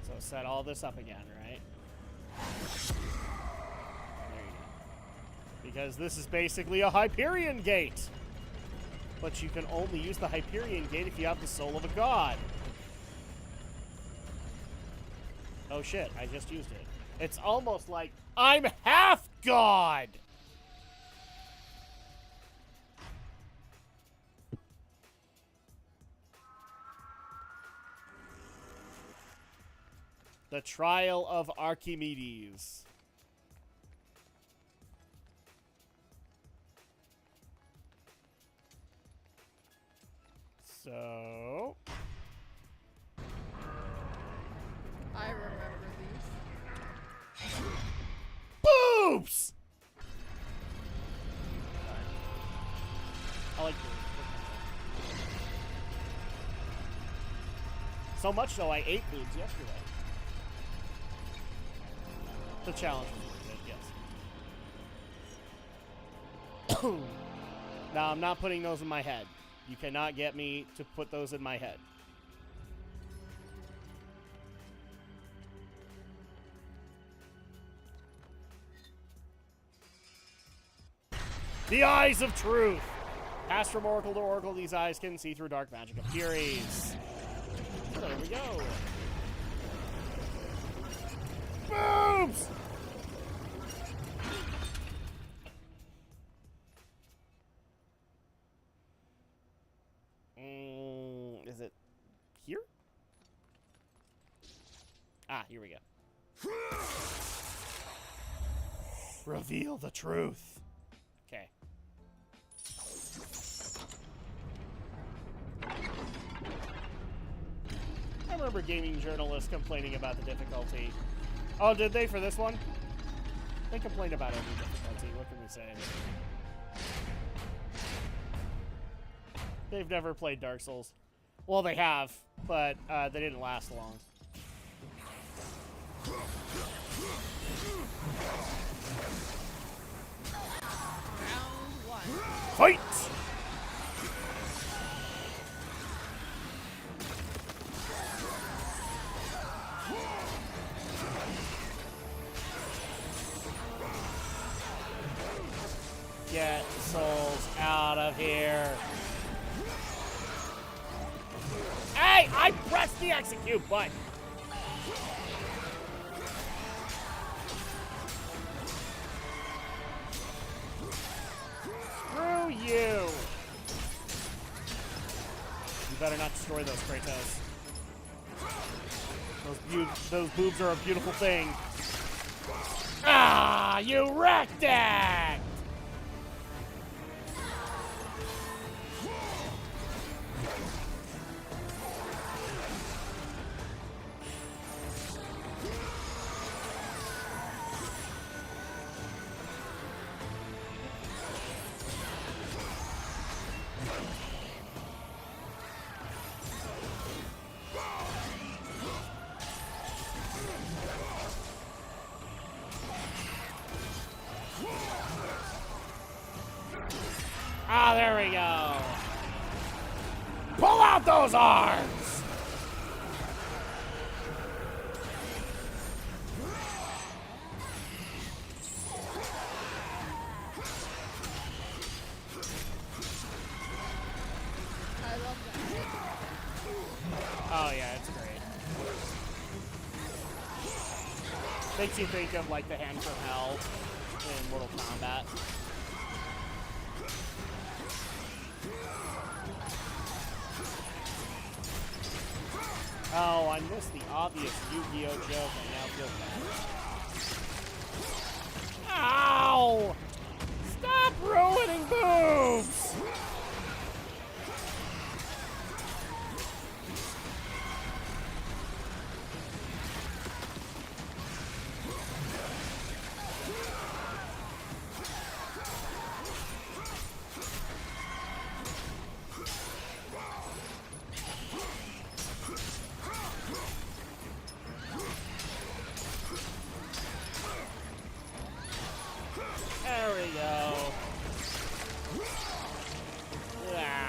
So set all this up again, right? There you go. Because this is basically a Hyperion gate. But you can only use the Hyperion gate if you have the soul of a god. Oh shit, I just used it. It's almost like I'm half god! The Trial of Archimedes. So... I remember these. Boobs! I like boobs. So much so I ate boobs yesterday. The challenge was worth it, yes. Now, I'm not putting those in my head. You cannot get me to put those in my head. The eyes of truth. Pass from oracle to oracle, these eyes can see through dark magic of Furies. So there we go. Boobs! Is it here? Ah, here we go. Reveal the truth. Okay. I remember gaming journalists complaining about the difficulty. Oh, did they for this one? They complained about every difficulty. What can we say? They've never played Dark Souls. Well, they have, but they didn't last long. Round 1. Fight! Get souls out of here. Hey, I pressed the execute button. Screw you. You better not destroy those, Kratos. Those boobs are a beautiful thing. Ah, you wrecked it! Ah, there we go. Pull out those arms! I love that. Oh yeah, it's great. Makes you think of like the Hand from Hell in Mortal Kombat. Oh, I missed the obvious Yu-Gi-Oh joke. I now feel bad. Ow! Stop ruining boobs! There we go. Yeah.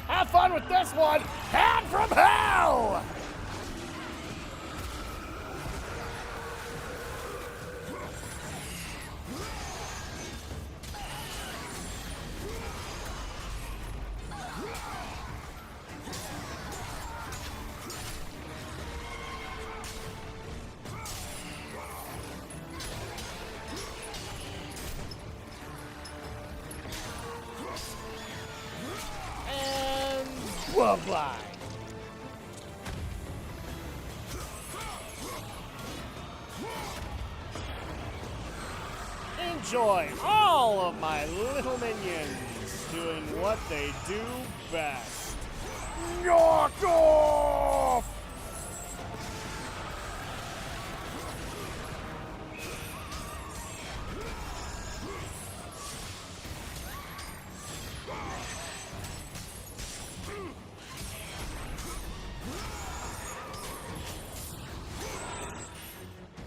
Have fun with this one! Hand from Hell! Bye-bye. Enjoy all of my little minions doing what they do best. Knock off!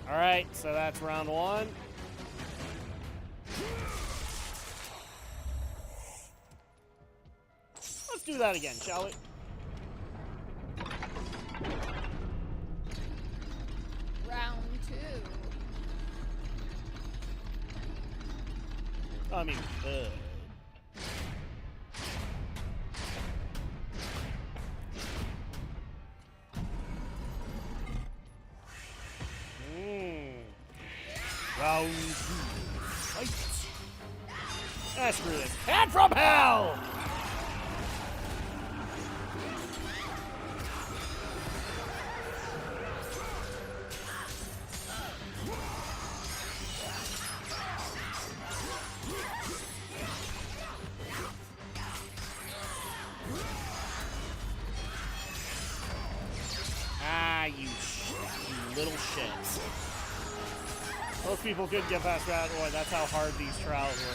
Alright, so that's round 1. Let's do that again, shall we? Round 2. I mean, Round 2. Fight. Ah, screw this. Hand from hell! Ah, you little shits. Most people couldn't get past that. Boy, that's how hard these trials were.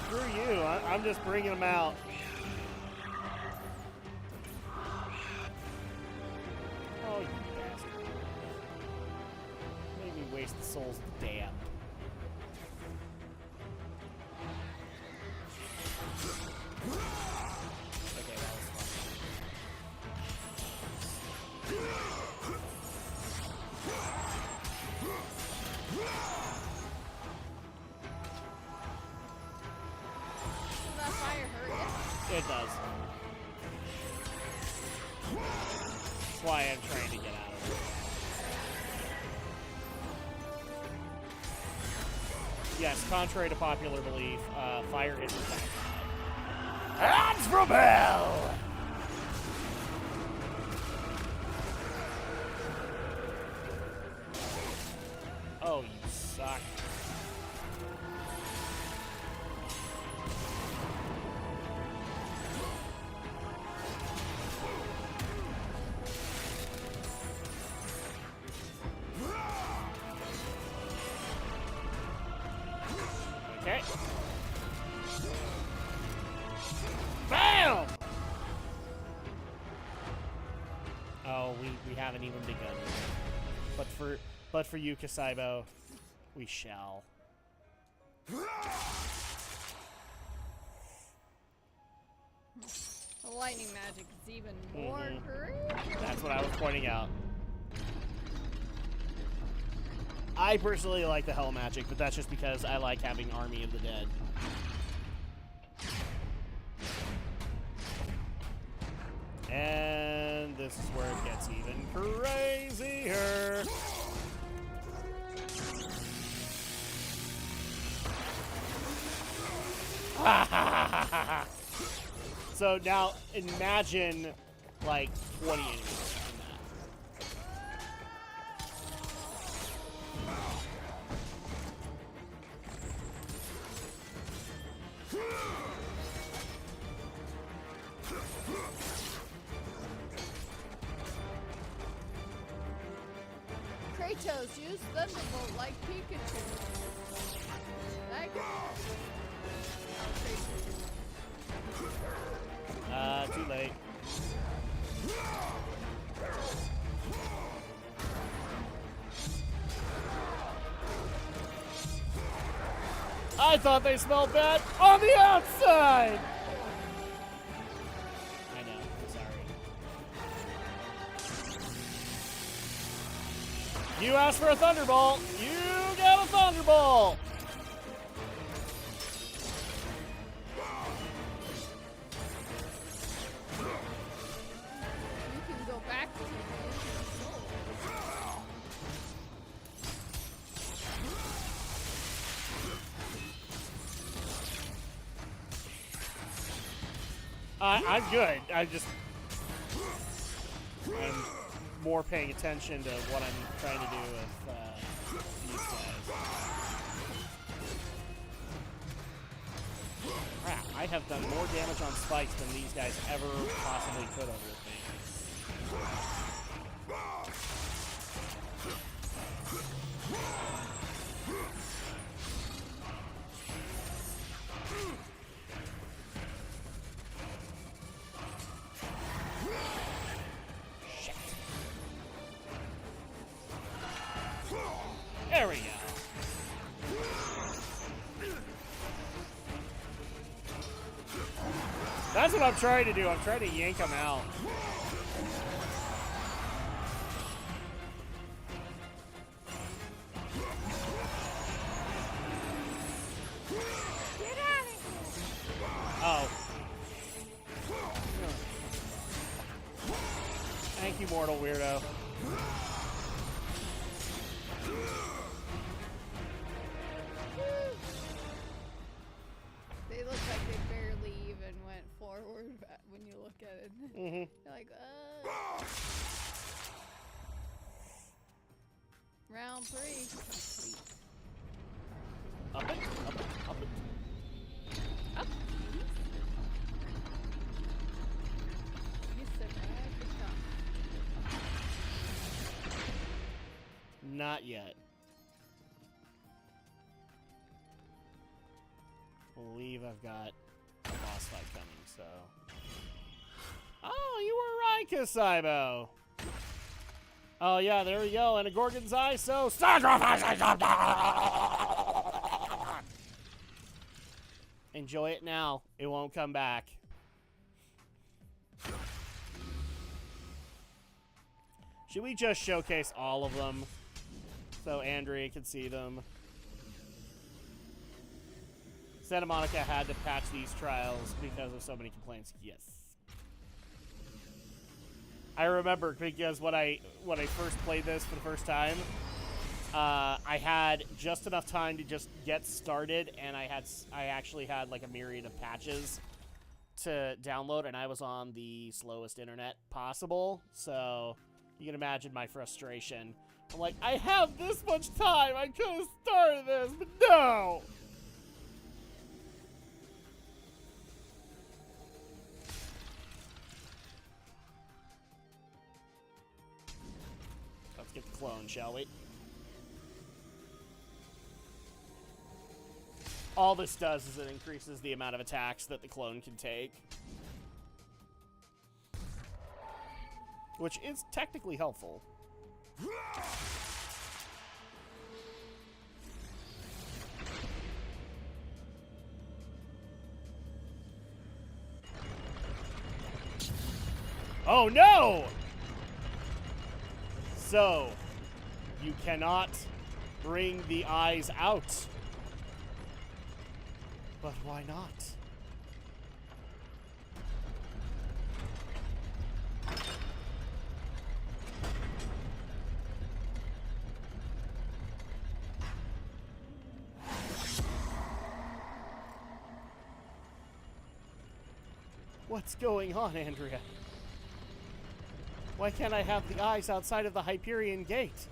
Screw you. I'm just bringing them out. Oh, you bastard. Made me waste the soul's damn. Okay, that was fun. Does that fire hurt you? It does. That's why I'm trying to get out of it. Yes, contrary to popular belief, fire hits the back. Hands from hell! Oh, you suck. Okay. Bam! Oh, we haven't even begun. But for you, Kasaibo, we shall. The lightning magic is even more great. That's what I was pointing out. I personally like the hell magic, but that's just because I like having Army of the Dead. And this is where it gets even crazier. So now imagine like 20 enemies in that. Kratos used Thunderbolt like Pikachu. That Too late. I thought they smelled bad on the outside! I know, I'm sorry. You asked for a Thunderbolt, you get a Thunderbolt! you can go back to the soul. I'm good. I'm more paying attention to what I'm trying to do with these guys. Crap, I have done more damage on spikes than these guys ever possibly could over with me. That's what I'm trying to do. I'm trying to yank him out. Get out of here! Oh. Thank you, mortal weirdo. They look like they barely even went forward when you look at it. Mm-hmm. You're like, Round 3. Complete. Up it, up it, up it. Up. You survived the top. Not yet. Believe I've got a boss fight coming, so. Oh, you were right, Kasaibo. Oh yeah, there we go, and a Gorgon's Eye, so sacrifice! Enjoy it now. It won't come back. Should we just showcase all of them so Andrea can see them? Santa Monica had to patch these trials because of so many complaints. Yes. I remember because when I first played this for the first time, I had just enough time to just get started, and I actually had like a myriad of patches to download, and I was on the slowest internet possible, so you can imagine my frustration. I'm like, I have this much time, I could have started this, but no! Let's get the clone, shall we? All this does is it increases the amount of attacks that the clone can take. Which is technically helpful. Oh no! So, you cannot bring the eyes out. But why not? What's going on, Andrea? Why can't I have the eyes outside of the Hyperion Gate?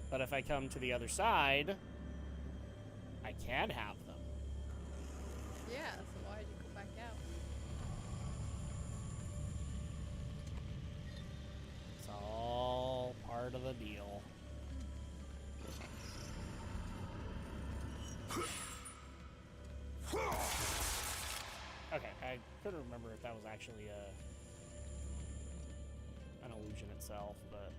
But if I come to the other side, I can have them. Yeah, so why'd you go back out? It's all part of the deal. Okay, I couldn't remember if that was actually an illusion itself, but...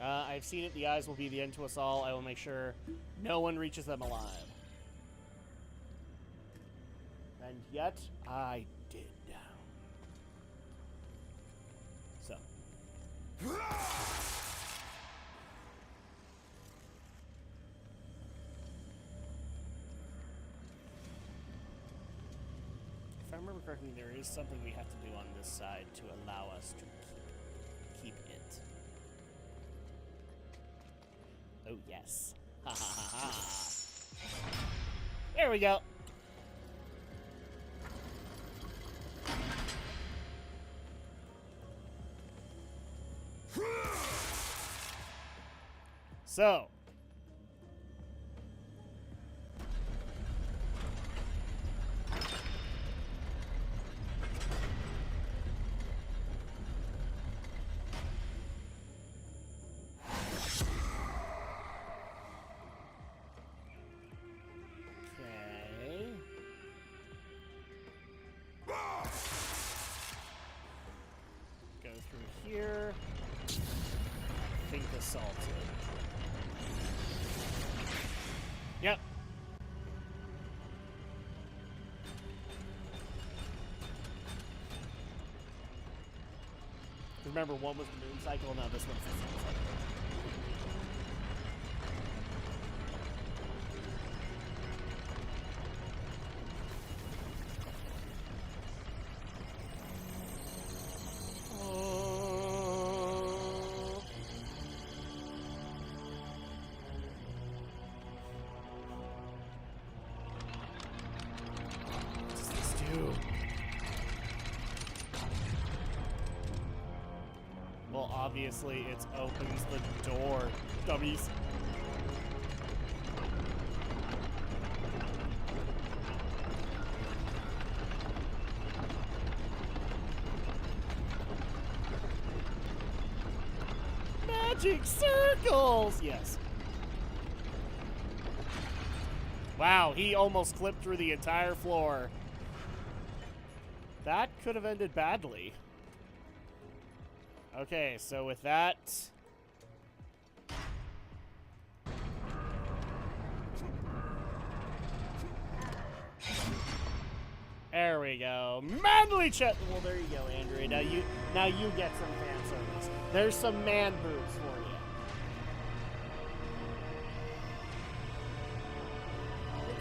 I've seen it. The eyes will be the end to us all. I will make sure no one reaches them alive. And yet, I did. So. If I remember correctly, there is something we have to do on this side to allow us to keep it. Oh, yes. Ha ha ha ha. There we go. So. solves it. Yep. Remember, one was the moon cycle, now this one's the sun cycle. What does this do? Well, obviously, it opens the door. Dummies. Magic circles! Yes. Wow, he almost clipped through the entire floor. That could have ended badly. Okay, so with that... There we go. Manly chest. Well, there you go, Andrea. Now you get some fan service. There's some man boobs for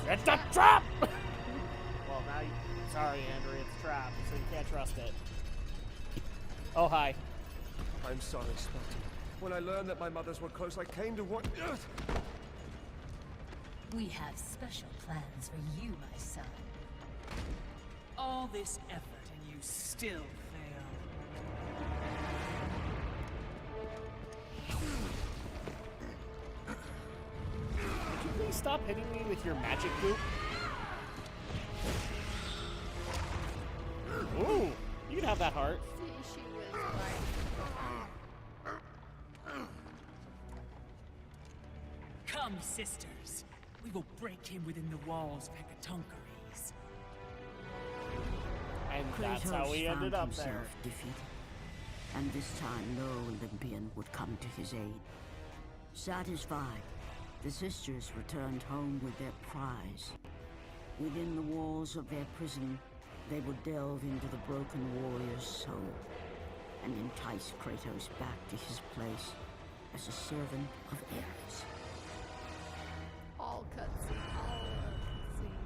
you. It's a trap! Well, now you... Sorry, Andrea, it's a trap, so you can't trust it. Oh, hi. I'm sorry, Spotty. When I learned that my mothers were close, I came to what... We have special plans for you, my son. All this effort and you still fail. Could you please stop hitting me with your magic goop? Ooh, you can have that heart. See, she was right. Come, sisters. We will break him within the walls of Hecatoncheires. And that's how we ended up there. Defeated. And this time no Olympian would come to his aid. Satisfied, the sisters returned home with their prize. Within the walls of their prison, they would delve into the broken warrior's soul and entice Kratos back to his place as a servant of Ares. All cutscene, all scene.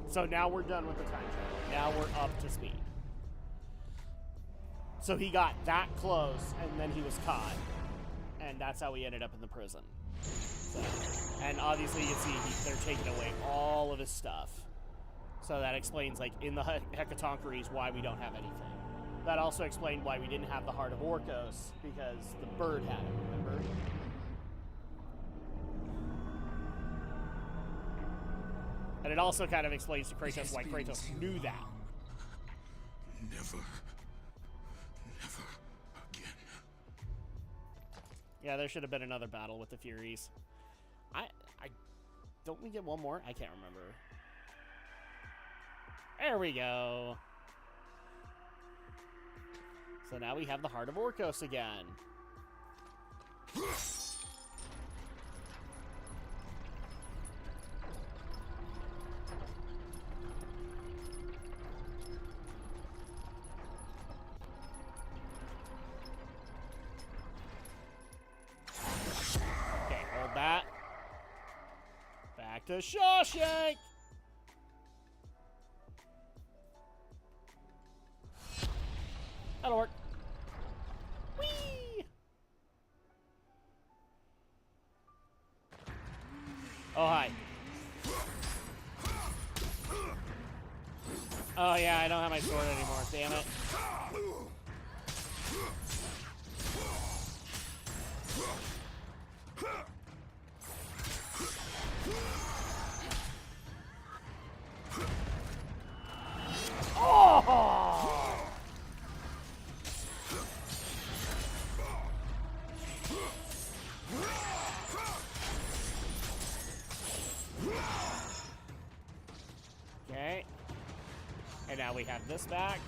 So now we're done with the time travel. Now we're up to speed. So he got that close, and then he was caught. And that's how he ended up in the prison. So, and obviously you see they're taking away all of his stuff. So that explains, like, in the Hecatoncheires, why we don't have anything. That also explained why we didn't have the Heart of Orcos, because the bird had it, remember? And it also kind of explains to Kratos why Kratos knew that. Never again. Yeah, there should have been another battle with the Furies. Don't we get one more? I can't remember. There we go. So now we have the Heart of Orcos again. Okay, hold that. Back to Shawshank! That'll work. Whee! Oh, hi. Oh, yeah, I don't have my sword anymore. Damn it. Oh! Okay. And now we have this back.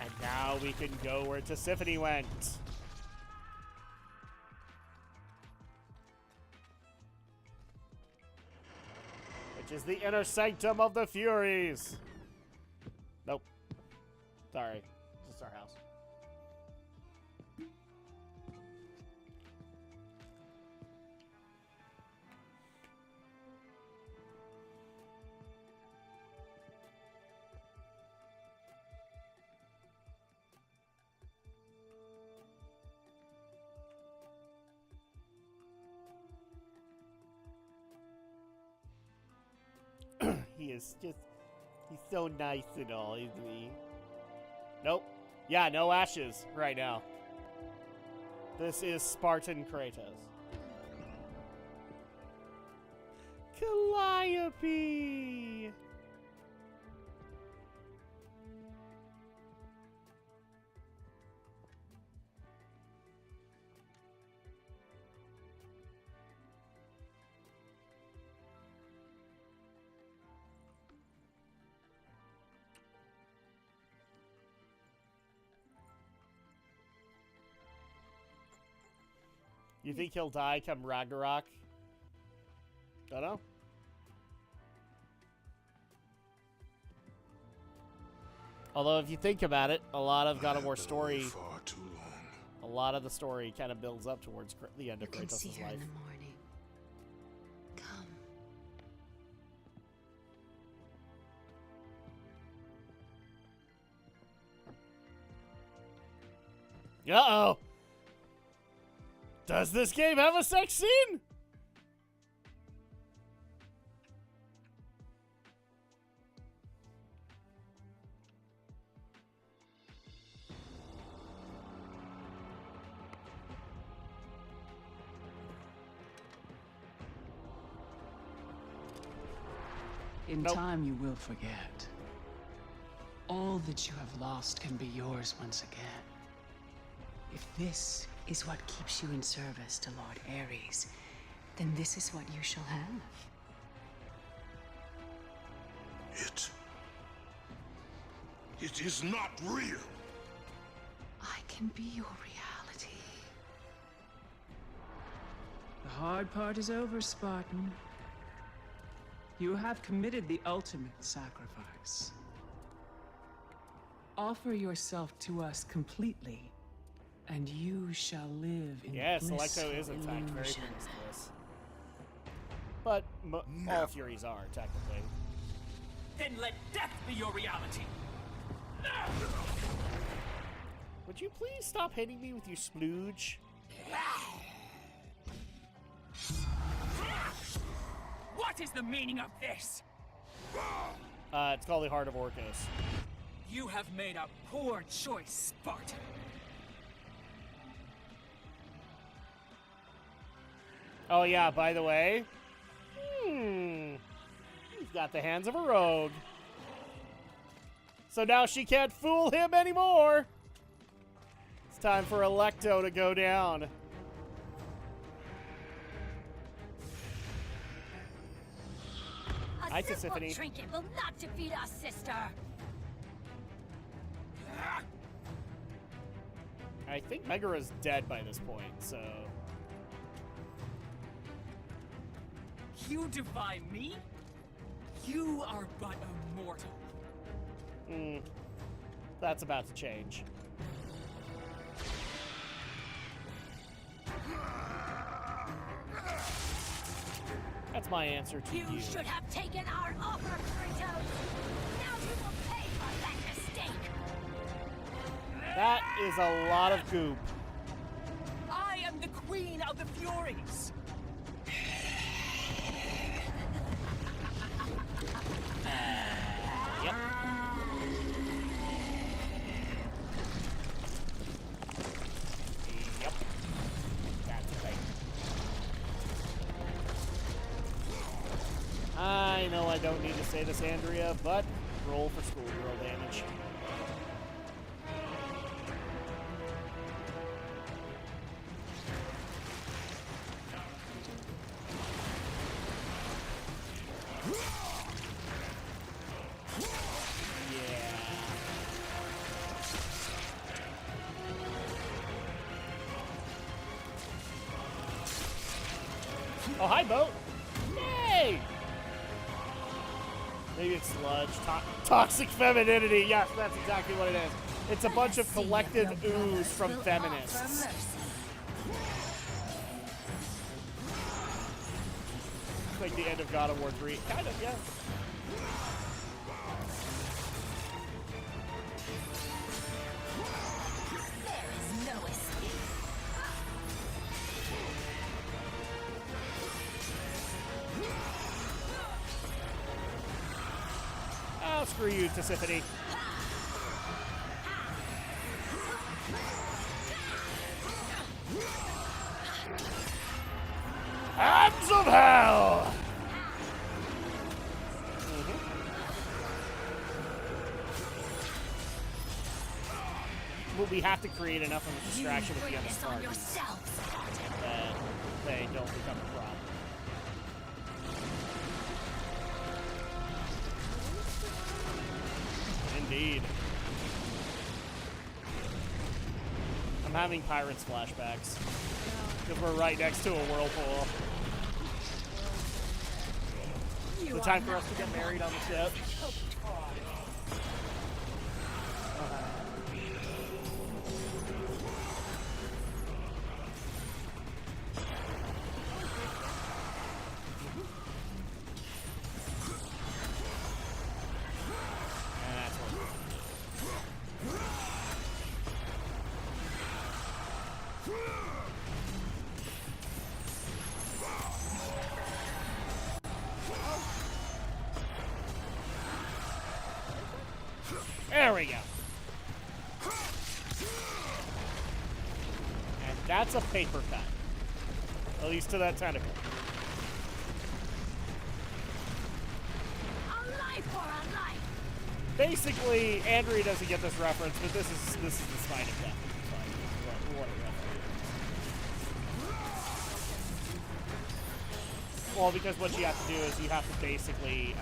And now we can go where Tisiphone went. Which is the inner sanctum of the Furies. Nope. Sorry. It's just our house. He is just, he's so nice and all, isn't he? Nope. Yeah, no ashes right now. This is Spartan Kratos. Calliope! You think he'll die come Ragnarok? Don't know. Although, if you think about it, a lot of God of War story, Far too long. a lot of the story kind of builds up towards the end of You can see Kratos' her life. in the morning. Come. Uh-oh! Does this game have a sex scene? In Nope. time, you will forget. All that you have lost can be yours once again. If this is what keeps you in service to Lord Ares, then this is what you shall have. It is not real. I can be your reality. The hard part is over, Spartan. You have committed the ultimate sacrifice. Offer yourself to us completely, and you shall live in Yes, blissful Electo is in fact very illusion. pleased to this. But all Furies are, technically. Then let death be your reality. Would you please stop hitting me with your splooge? What is the meaning of this? It's called the Heart of Orcus. You have made a poor choice, Spartan. Oh yeah, by the way, he's got the hands of a rogue. So now she can't fool him anymore. It's time for Electo to go down. Hi, A simple Tisiphone. trinket will not defeat us, sister. I think Megara's dead by this point, so... You defy me? You are but a mortal. That's about to change. That's my answer to you. You should have taken our offer, Kratos. Now you will pay for that mistake. That is a lot of goop. I am the queen of the Furies. Yep. Yep. That's right. I know I don't need to say this, Andrea, but roll for schoolgirl damage. Oh, hi, boat. Yay! Maybe it's sludge. Toxic femininity. Yes, that's exactly what it is. It's a bunch of collective ooze from feminists. It's like the end of God of War 3. Kind of, yeah. Oh, screw you, Tisiphone. Hands of Hell! Well, we have to create enough of a distraction with the other parties that they don't become a problem. Indeed. I'm having Pirates flashbacks. Because we're right next to a whirlpool. It's the time for us to get married on the ship. There we go. And that's a paper cut. At least to that tentacle. A life for a life. Basically, Andrea doesn't get this reference, but this is the spine of death. What a reference. Well, because what you have to do is you have to basically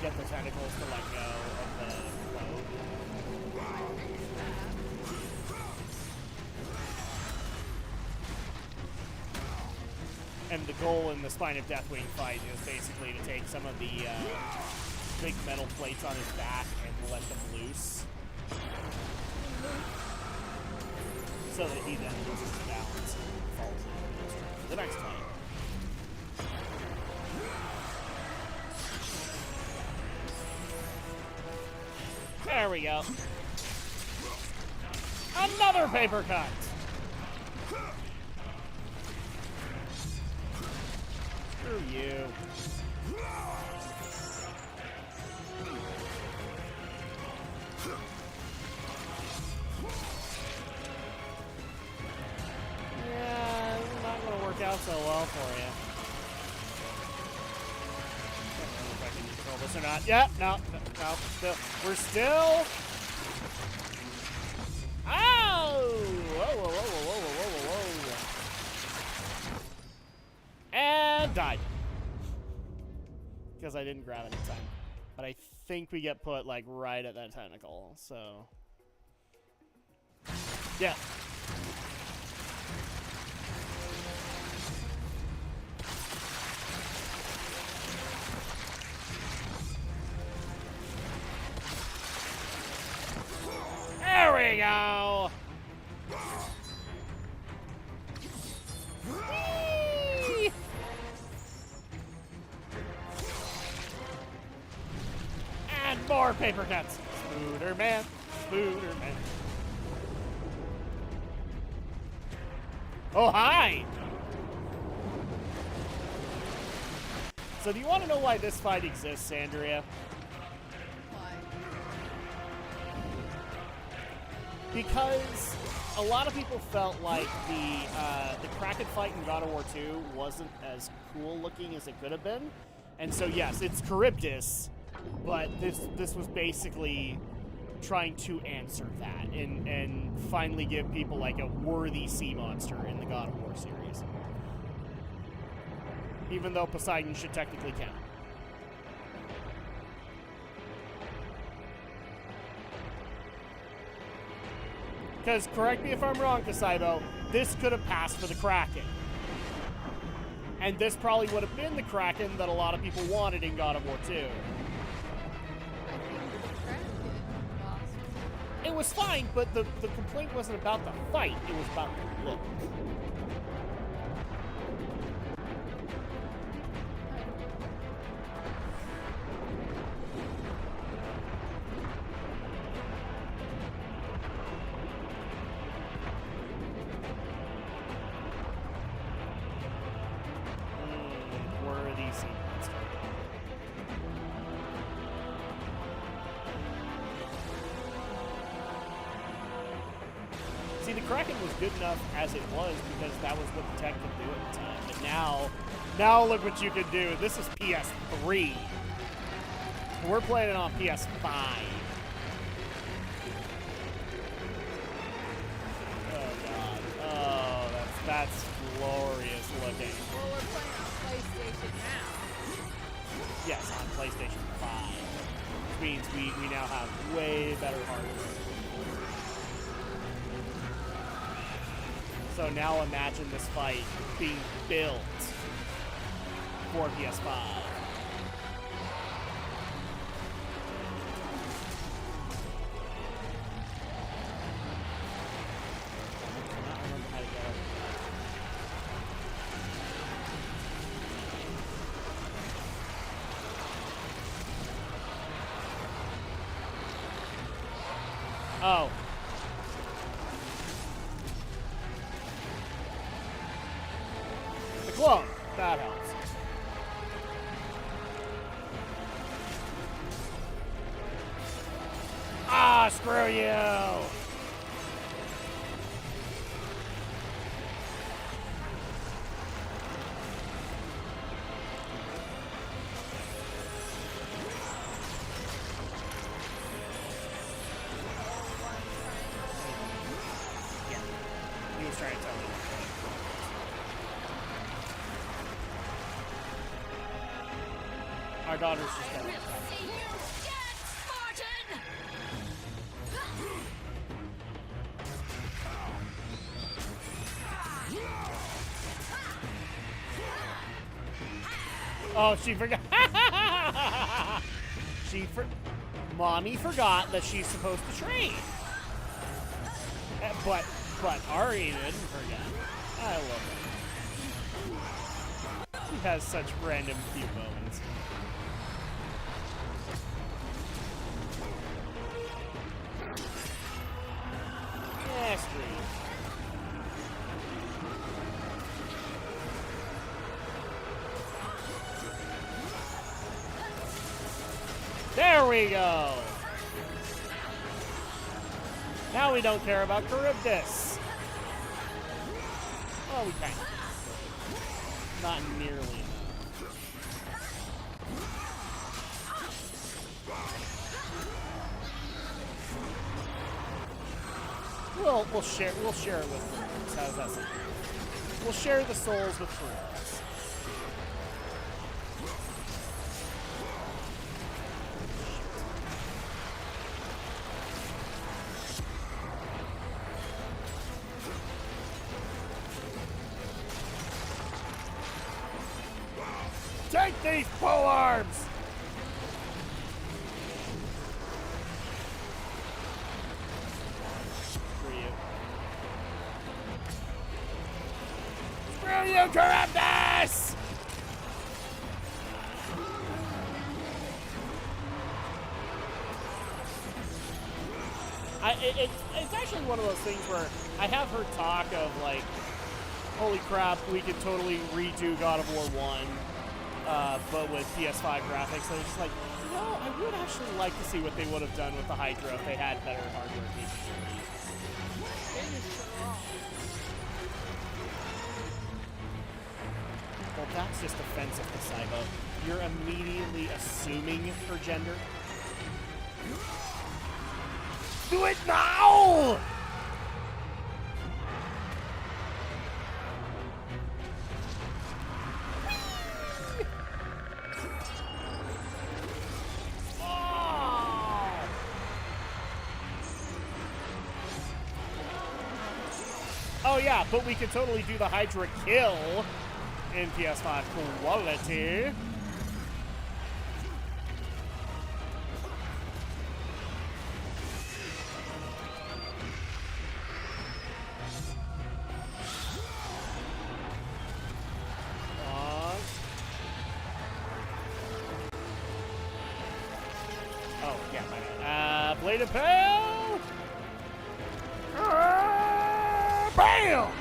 get the tentacles to let go of the float. And the goal in the Spine of Deathwing fight is basically to take some of the big metal plates on his back and let them loose. So that he then loses his balance and falls into the next fight. There we go. Another paper cut. Screw you. Yeah, it's not going to work out so well for you. I don't know if I can control this or not. Yep, no, still. We're still. Ow! Whoa. And died. Because I didn't grab it in time. But I think we get put, like, right at that tentacle, so. Yeah. There we go! Whee! And more paper cuts. Spooder man. Oh, hi! So do you want to know why this fight exists, Andrea? Because a lot of people felt like the Kraken fight in God of War 2 wasn't as cool looking as it could have been. And so yes, it's Charybdis, but this was basically trying to answer that and finally give people like a worthy sea monster in the God of War series. Even though Poseidon should technically count. Because, correct me if I'm wrong, Kasaibo, this could have passed for the Kraken. And this probably would have been the Kraken that a lot of people wanted in God of War 2. I think the Kraken boss. It was fine, but the complaint wasn't about the fight, it was about the look. Worthy sequence. See, the Kraken was good enough as it was because that was what the tech could do at the time. But now look what you can do. This is PS3. We're playing it on PS5. Oh god. Oh, that's glorious looking. Well, we're playing on PlayStation now. Yes, on PlayStation 5. Which means we now have way better hardware. So now imagine this fight being built for PS5. Oh. The clone. That helps. Ah, screw you! He was trying to tell me. Our daughter's just got See you dead, Spartan! Oh, she forgot. Mommy forgot that she's supposed to train. But Ari didn't forget. I love it. She has such random cute moments. Yeah, screw you. There we go. Now we don't care about Charybdis. Well, we can. Not nearly enough. We'll share it with friends. How's that sound? We'll share the souls with friends. Take these pole arms! Screw you. Screw you, Charybdis! It's actually one of those things where I have heard talk of, like, holy crap, we could totally redo God of War 1. But with PS5 graphics, so it's just like, you know, I would actually like to see what they would have done with the Hydra if they had better hardware capabilities. Well, that's just offensive to Saibo. You're immediately assuming her gender. Do it now! Oh yeah, but we could totally do the Hydra kill in PS5 quality. Oh, yeah, my bad. Blade of Pale! Bam!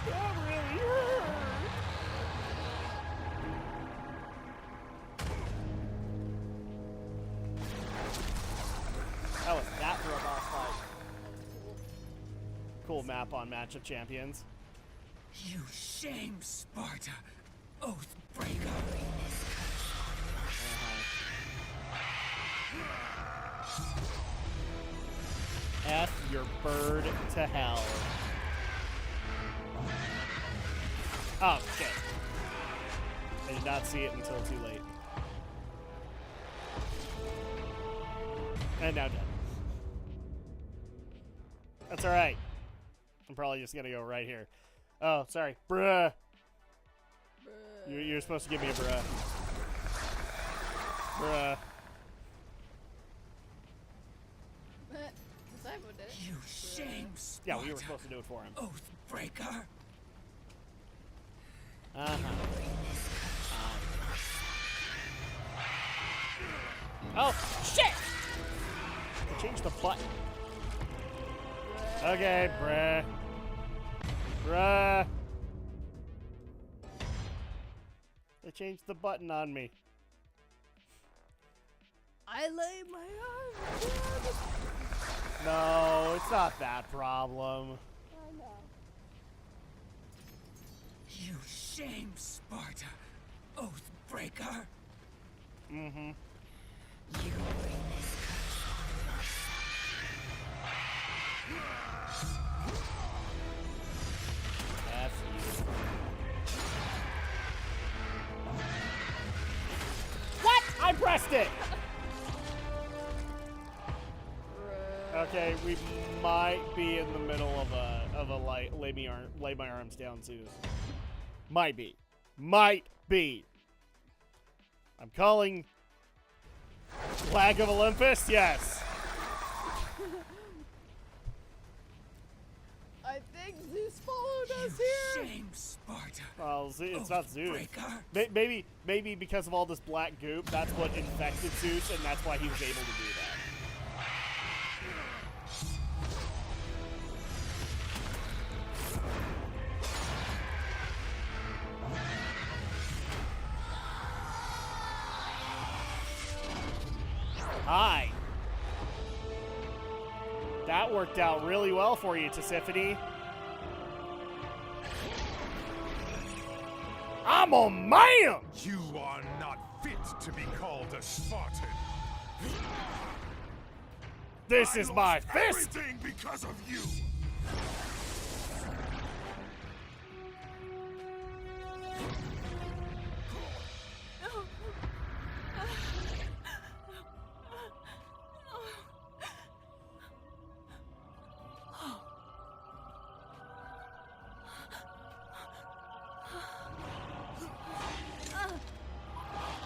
That really hurt. How was that for a boss fight? Cool map on Match of Champions. You shame Sparta, Oathbreaker. F your bird to hell. Oh, shit. I did not see it until too late. And now dead. That's alright. I'm probably just gonna go right here. Oh, sorry. Bruh. You're supposed to give me a bruh. Bruh. You shame Sparta. Yeah, we were supposed to do it for him. Oathbreaker. Oh, shit! Change the button. Okay, bruh. Bruh. They changed the button on me. I lay my arms down. No, it's not that problem. I know. You shame Sparta, Oathbreaker. Mm-hmm. You bring this F you. What? I pressed it! Okay, we might be in the middle of a lay my arms down Zeus. Might be. Might be. I'm calling Flag of Olympus, yes. I think Zeus followed us here. shame Sparta. Well, it's not Zeus. Oathbreaker. Maybe because of all this black goop, that's what infected Zeus, and that's why he was able to do that. Hi. That worked out really well for you, Tisiphone. I'm a man! You are not fit to be called a Spartan. This I is my lost fist! Everything because of you.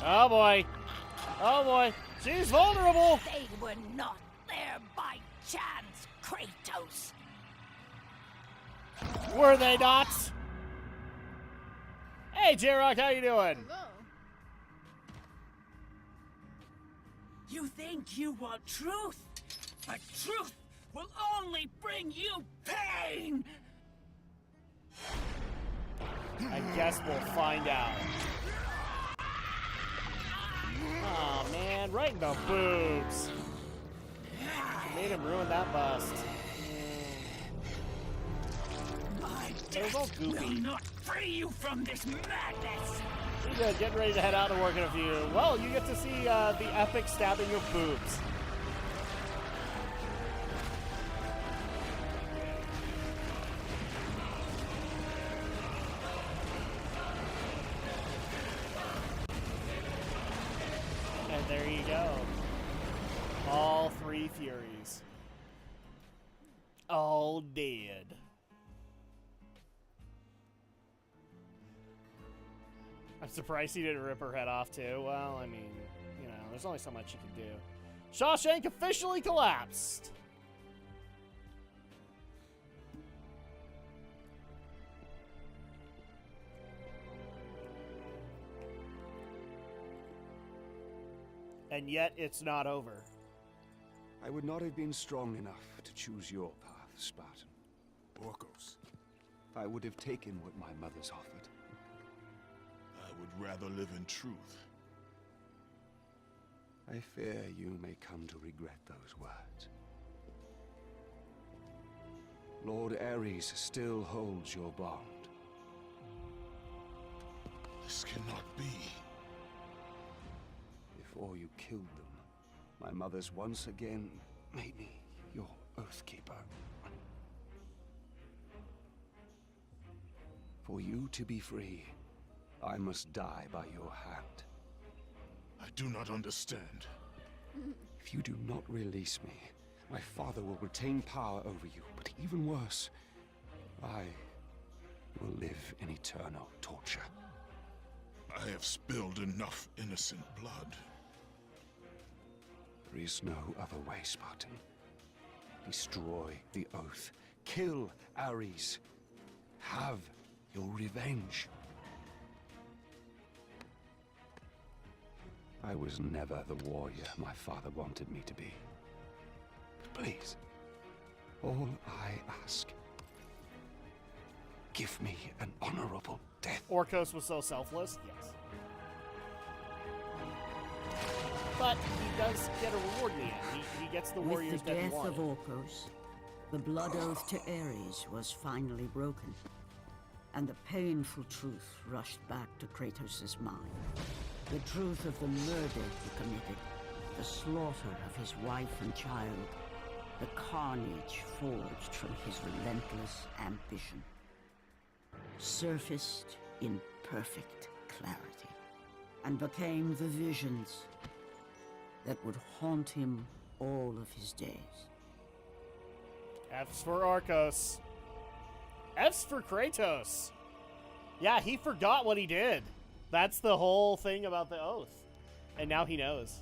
Oh boy. Oh boy. She's vulnerable. They were not there by chance, Kratos. Were they not? Hey, J-Rock, how you doing? Hello. You think you want truth, but truth will only bring you pain. I guess we'll find out. Oh man, right in the boobs. Made him ruin that bust. My It was all death will goofy. not free you from this madness. Pretty good. Getting ready to head out to work in a few. Well, you get to see the epic stabbing of boobs. And there you go. All three Furies. All dead. I'm surprised he didn't rip her head off, too. Well, I mean, you know, there's only so much you can do. Shawshank officially collapsed. And yet, it's not over. I would not have been strong enough to choose your path, Spartan. Orcos, I would have taken what my mother's offered. I would rather live in truth. I fear you may come to regret those words. Lord Ares still holds your bond. This cannot be. Before you killed them, my mother's once again made me your Oathkeeper. For you to be free, I must die by your hand. I do not understand. If you do not release me, my father will retain power over you, but even worse, I will live in eternal torture. I have spilled enough innocent blood. There is no other way, Spartan. Destroy the Oath. Kill Ares. Have your revenge. I was never the warrior my father wanted me to be. But please, all I ask, give me an honorable death. Orcos was so selfless? Yes. But he does get a reward in the end. He gets the warriors With the that he death wanted. of Orcos, the blood oath to Ares was finally broken, and the painful truth rushed back to Kratos' mind. The truth of the murder he committed, the slaughter of his wife and child, the carnage forged from his relentless ambition, surfaced in perfect clarity, and became the visions that would haunt him all of his days. F's for Orcos. F's for Kratos. Yeah, he forgot what he did. That's the whole thing about the oath. And now he knows.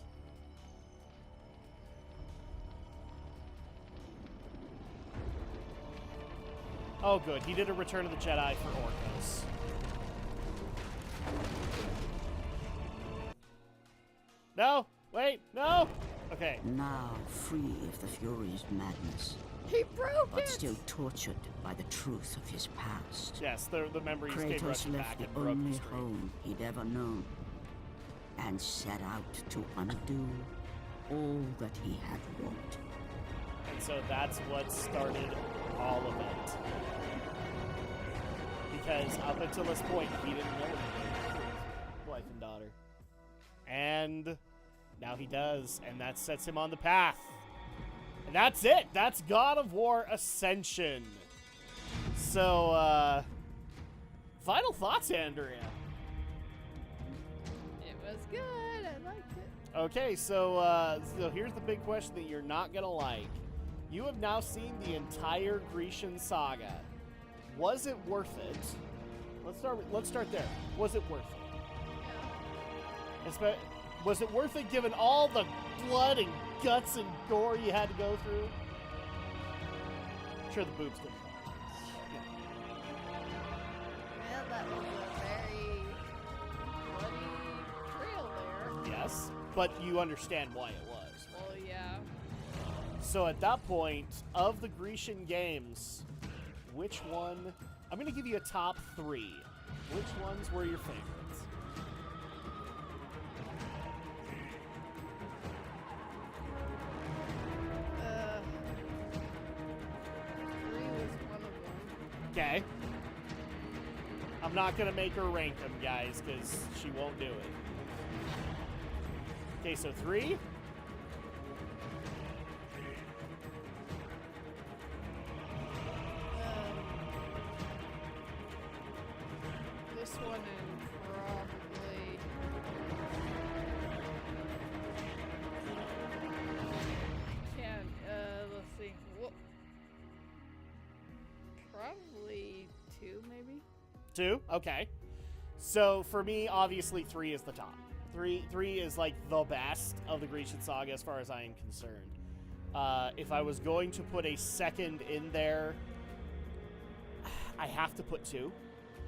Oh, good. He did a Return of the Jedi for Orcos. No! Wait! No! Okay. Now free of the Fury's madness, He broke but it! still tortured by the truth of his past. Yes, the memories came Kratos rushing back left the and broke only history. home he'd ever known, and set out to undo all that he had wrought. And so that's what started all of it. Because up until this point, he didn't know anything about his wife and daughter. And now he does, and that sets him on the path. And that's it. That's God of War Ascension. So, final thoughts, Andrea? It was good. I liked it. Okay, so here's the big question that you're not gonna like. You have now seen the entire Grecian saga. Was it worth it? Let's start there. Was it worth it? Was it worth it given all the blood and guts and gore you had to go through? Sure, the boobs didn't. Well, that was a very bloody trail there. Yes, but you understand why it was. Well, yeah. So at that point, of the Grecian games, which one... I'm going to give you a top 3. Which ones were your favorites? Three was one of them. Okay. I'm not going to make her rank them, guys, because she won't do it. Okay, so 3. This one and probably... I can't, let's see. Well, probably 2, maybe? 2? Okay. So for me, obviously 3 is the top. 3 is like the best of the Grecian Saga as far as I am concerned. If I was going to put a second in there, I have to put 2,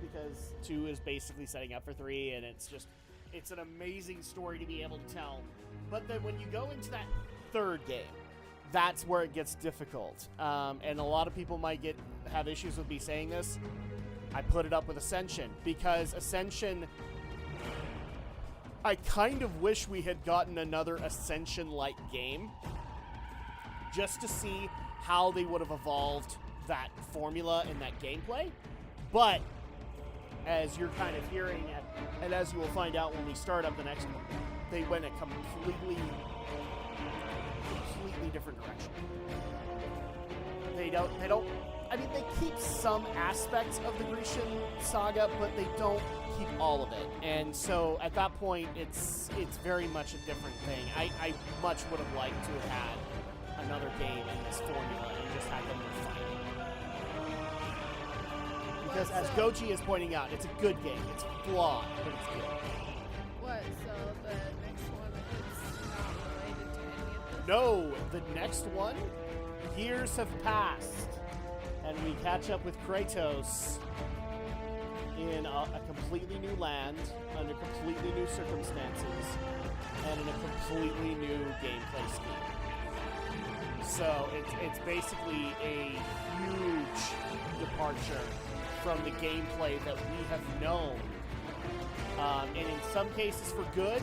because 2 is basically setting up for 3, and it's an amazing story to be able to tell. But then when you go into that third game, that's where it gets difficult. And a lot of people might have issues with me saying this. I put it up with Ascension, because Ascension, I kind of wish we had gotten another Ascension-like game just to see how they would have evolved that formula and that gameplay. But as you're kind of hearing, and as you will find out when we start up the next one, they went a completely different direction. They don't, I mean, they keep some aspects of the Grecian Saga, but they don't keep all of it. And so at that point, it's very much a different thing. I much would have liked to have had another game in this formula and just had them fighting. Because as Goji is pointing out, it's a good game. It's flawed, but it's good. What, so the next one is not related to any of this? No, the next one, years have passed, and we catch up with Kratos in a completely new land, under completely new circumstances, and in a completely new gameplay scheme. So it's basically a huge departure from the gameplay that we have known, and in some cases for good,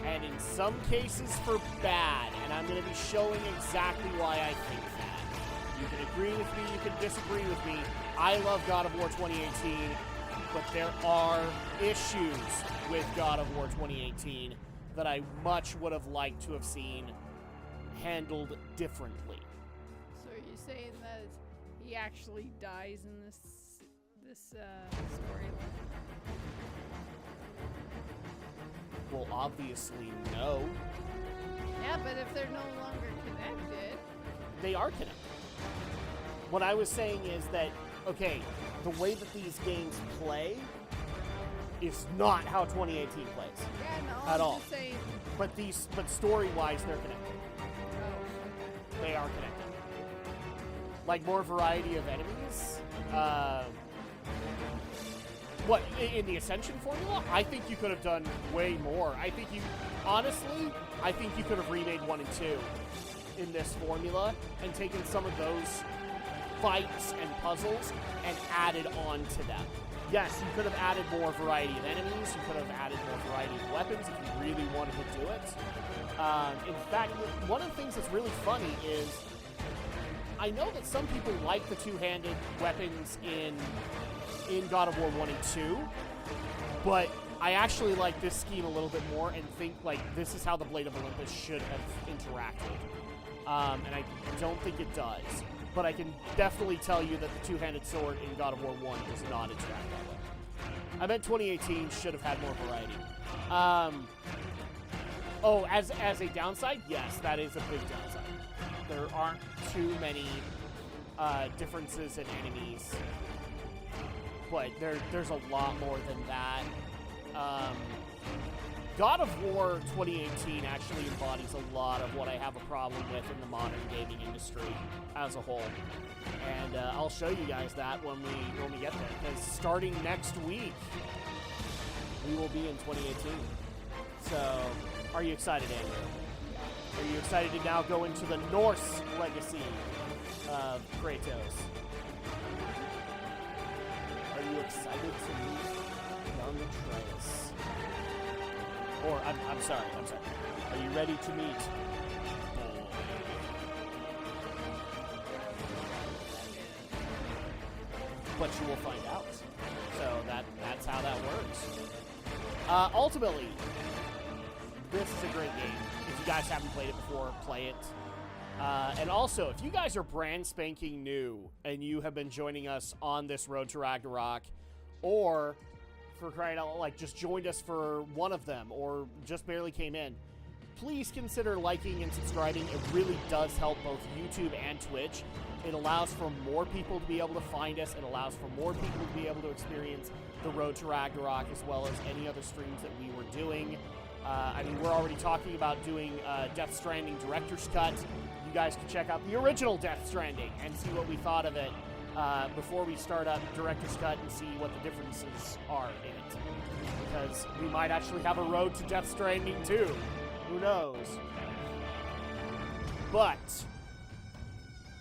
and in some cases for bad, and I'm going to be showing exactly why I think that. You can agree with me, you can disagree with me. I love God of War 2018, but there are issues with God of War 2018 that I much would have liked to have seen handled differently. So are you saying that he actually dies in this storyline? Well, obviously, no. Yeah, but if they're no longer connected... They are connected. What I was saying is that, okay, the way that these games play is not how 2018 plays. Yeah, no, at I'm all. just saying... But story-wise, they're connected. Oh. They are connected. Like, more variety of enemies. What, in the Ascension formula? I think you could have done way more. Honestly, I think you could have remade 1 and 2 in this formula and taken some of those fights and puzzles and added on to them. Yes, you could have added more variety of enemies. You could have added more variety of weapons if you really wanted to do it. In fact, one of the things that's really funny is I know that some people like the two-handed weapons in God of War 1 and 2, but I actually like this scheme a little bit more and think, like, this is how the Blade of Olympus should have interacted. And I don't think it does. But I can definitely tell you that the two-handed sword in God of War 1 does not interact that way. I meant 2018 should have had more variety. As a downside? Yes, that is a big downside. There aren't too many differences in enemies. But there's a lot more than that. God of War 2018 actually embodies a lot of what I have a problem with in the modern gaming industry as a whole. And I'll show you guys that when we get there. Because starting next week, we will be in 2018. So, are you excited, Andrew? Are you excited to now go into the Norse legacy of Kratos? Are you excited to meet young Atreus? Or, I'm sorry. Are you ready to meet Boy? But you will find out. So that's how that works. Ultimately, this is a great game. If you guys haven't played it before, play it. And also, if you guys are brand spanking new and you have been joining us on this road to Ragnarok, or for crying out, like, just joined us for one of them or just barely came in, please consider liking and subscribing. It really does help both YouTube and Twitch. It allows for more people to be able to find us. It allows for more people to be able to experience the Road to Ragnarok, as well as any other streams that we were doing. I mean, we're already talking about doing Death Stranding Director's Cut. You guys can check out the original Death Stranding and see what we thought of it before we start up Director's Cut and see what the differences are in it. Because we might actually have a Road to Death Stranding too. Who knows? But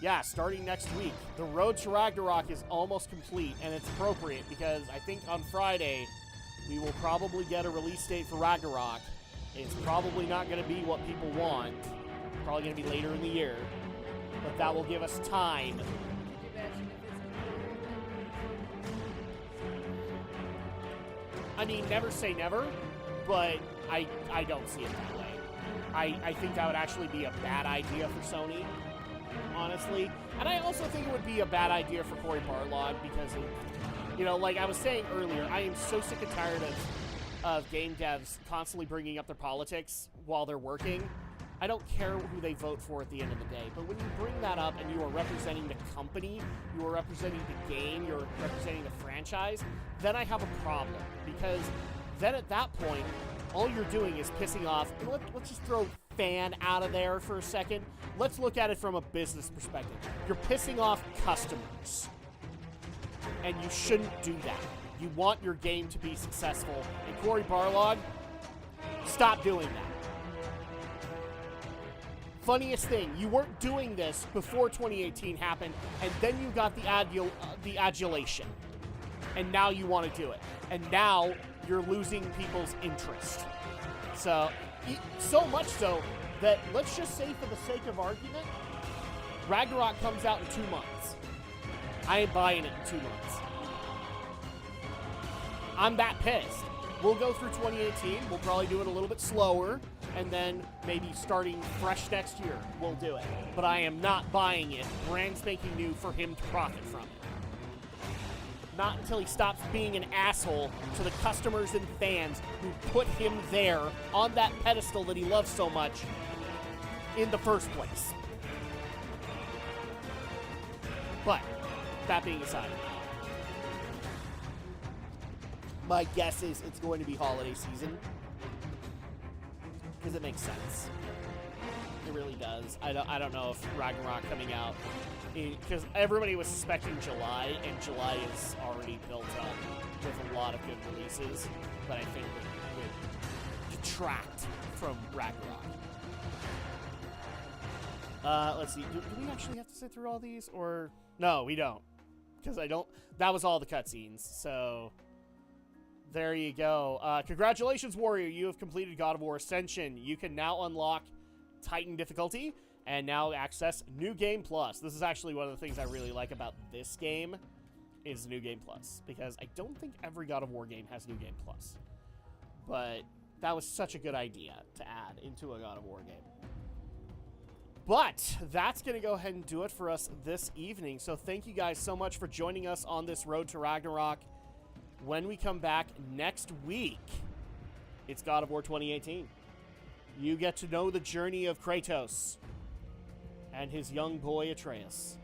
yeah, starting next week, the Road to Ragnarok is almost complete, and it's appropriate because I think on Friday we will probably get a release date for Ragnarok. It's probably not going to be what people want. It's probably going to be later in the year, but that will give us time. I mean, never say never, but I don't see it that way. I think that would actually be a bad idea for Sony, honestly. And I also think it would be a bad idea for Cory Barlog because, you know, like I was saying earlier, I am so sick and tired of game devs constantly bringing up their politics while they're working. I don't care who they vote for at the end of the day, but when you bring that up and you are representing the company, you are representing the game, you're representing the franchise, then I have a problem. Because then at that point, all you're doing is pissing off, and let's just throw fan out of there for a second. Let's look at it from a business perspective. You're pissing off customers, and you shouldn't do that. You want your game to be successful, and Cory Barlog, stop doing that. Funniest thing, you weren't doing this before 2018 happened, and then you got the adulation, and now you want to do it, and now you're losing people's interest. So much so that, let's just say for the sake of argument, Ragnarok comes out in 2 months. I ain't buying it in 2 months. I'm that pissed. We'll go through 2018. We'll probably do it a little bit slower, and then maybe starting fresh next year, we'll do it. But I am not buying it brand spanking new for him to profit from it. Not until he stops being an asshole to the customers and fans who put him there on that pedestal that he loves so much in the first place. But, that being aside, my guess is it's going to be holiday season. Because it makes sense. It really does. I don't know if Ragnarok coming out, because everybody was suspecting July, and July is already built up with a lot of good releases, but I think it would detract from Ragnarok. Let's see. Do we actually have to sit through all these, or no? We don't, because that was all the cutscenes. So there you go. Congratulations, Warrior. You have completed God of War Ascension. You can now unlock Titan difficulty and now access New Game Plus. This is actually one of the things I really like about this game is New Game Plus, because I don't think every God of War game has New Game Plus. But that was such a good idea to add into a God of War game. But that's going to go ahead and do it for us this evening. So thank you guys so much for joining us on this Road to Ragnarok. When we come back next week, it's God of War 2018. You get to know the journey of Kratos and his young boy Atreus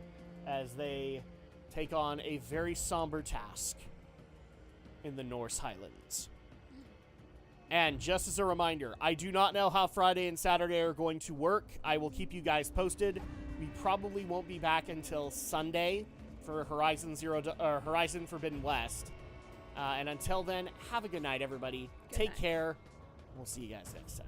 as they take on a very somber task in the Norse Highlands. And just as a reminder, I do not know how Friday and Saturday are going to work. I will keep you guys posted. We probably won't be back until Sunday for Horizon Forbidden West. And until then, have a good night, everybody. Take care. We'll see you guys next time.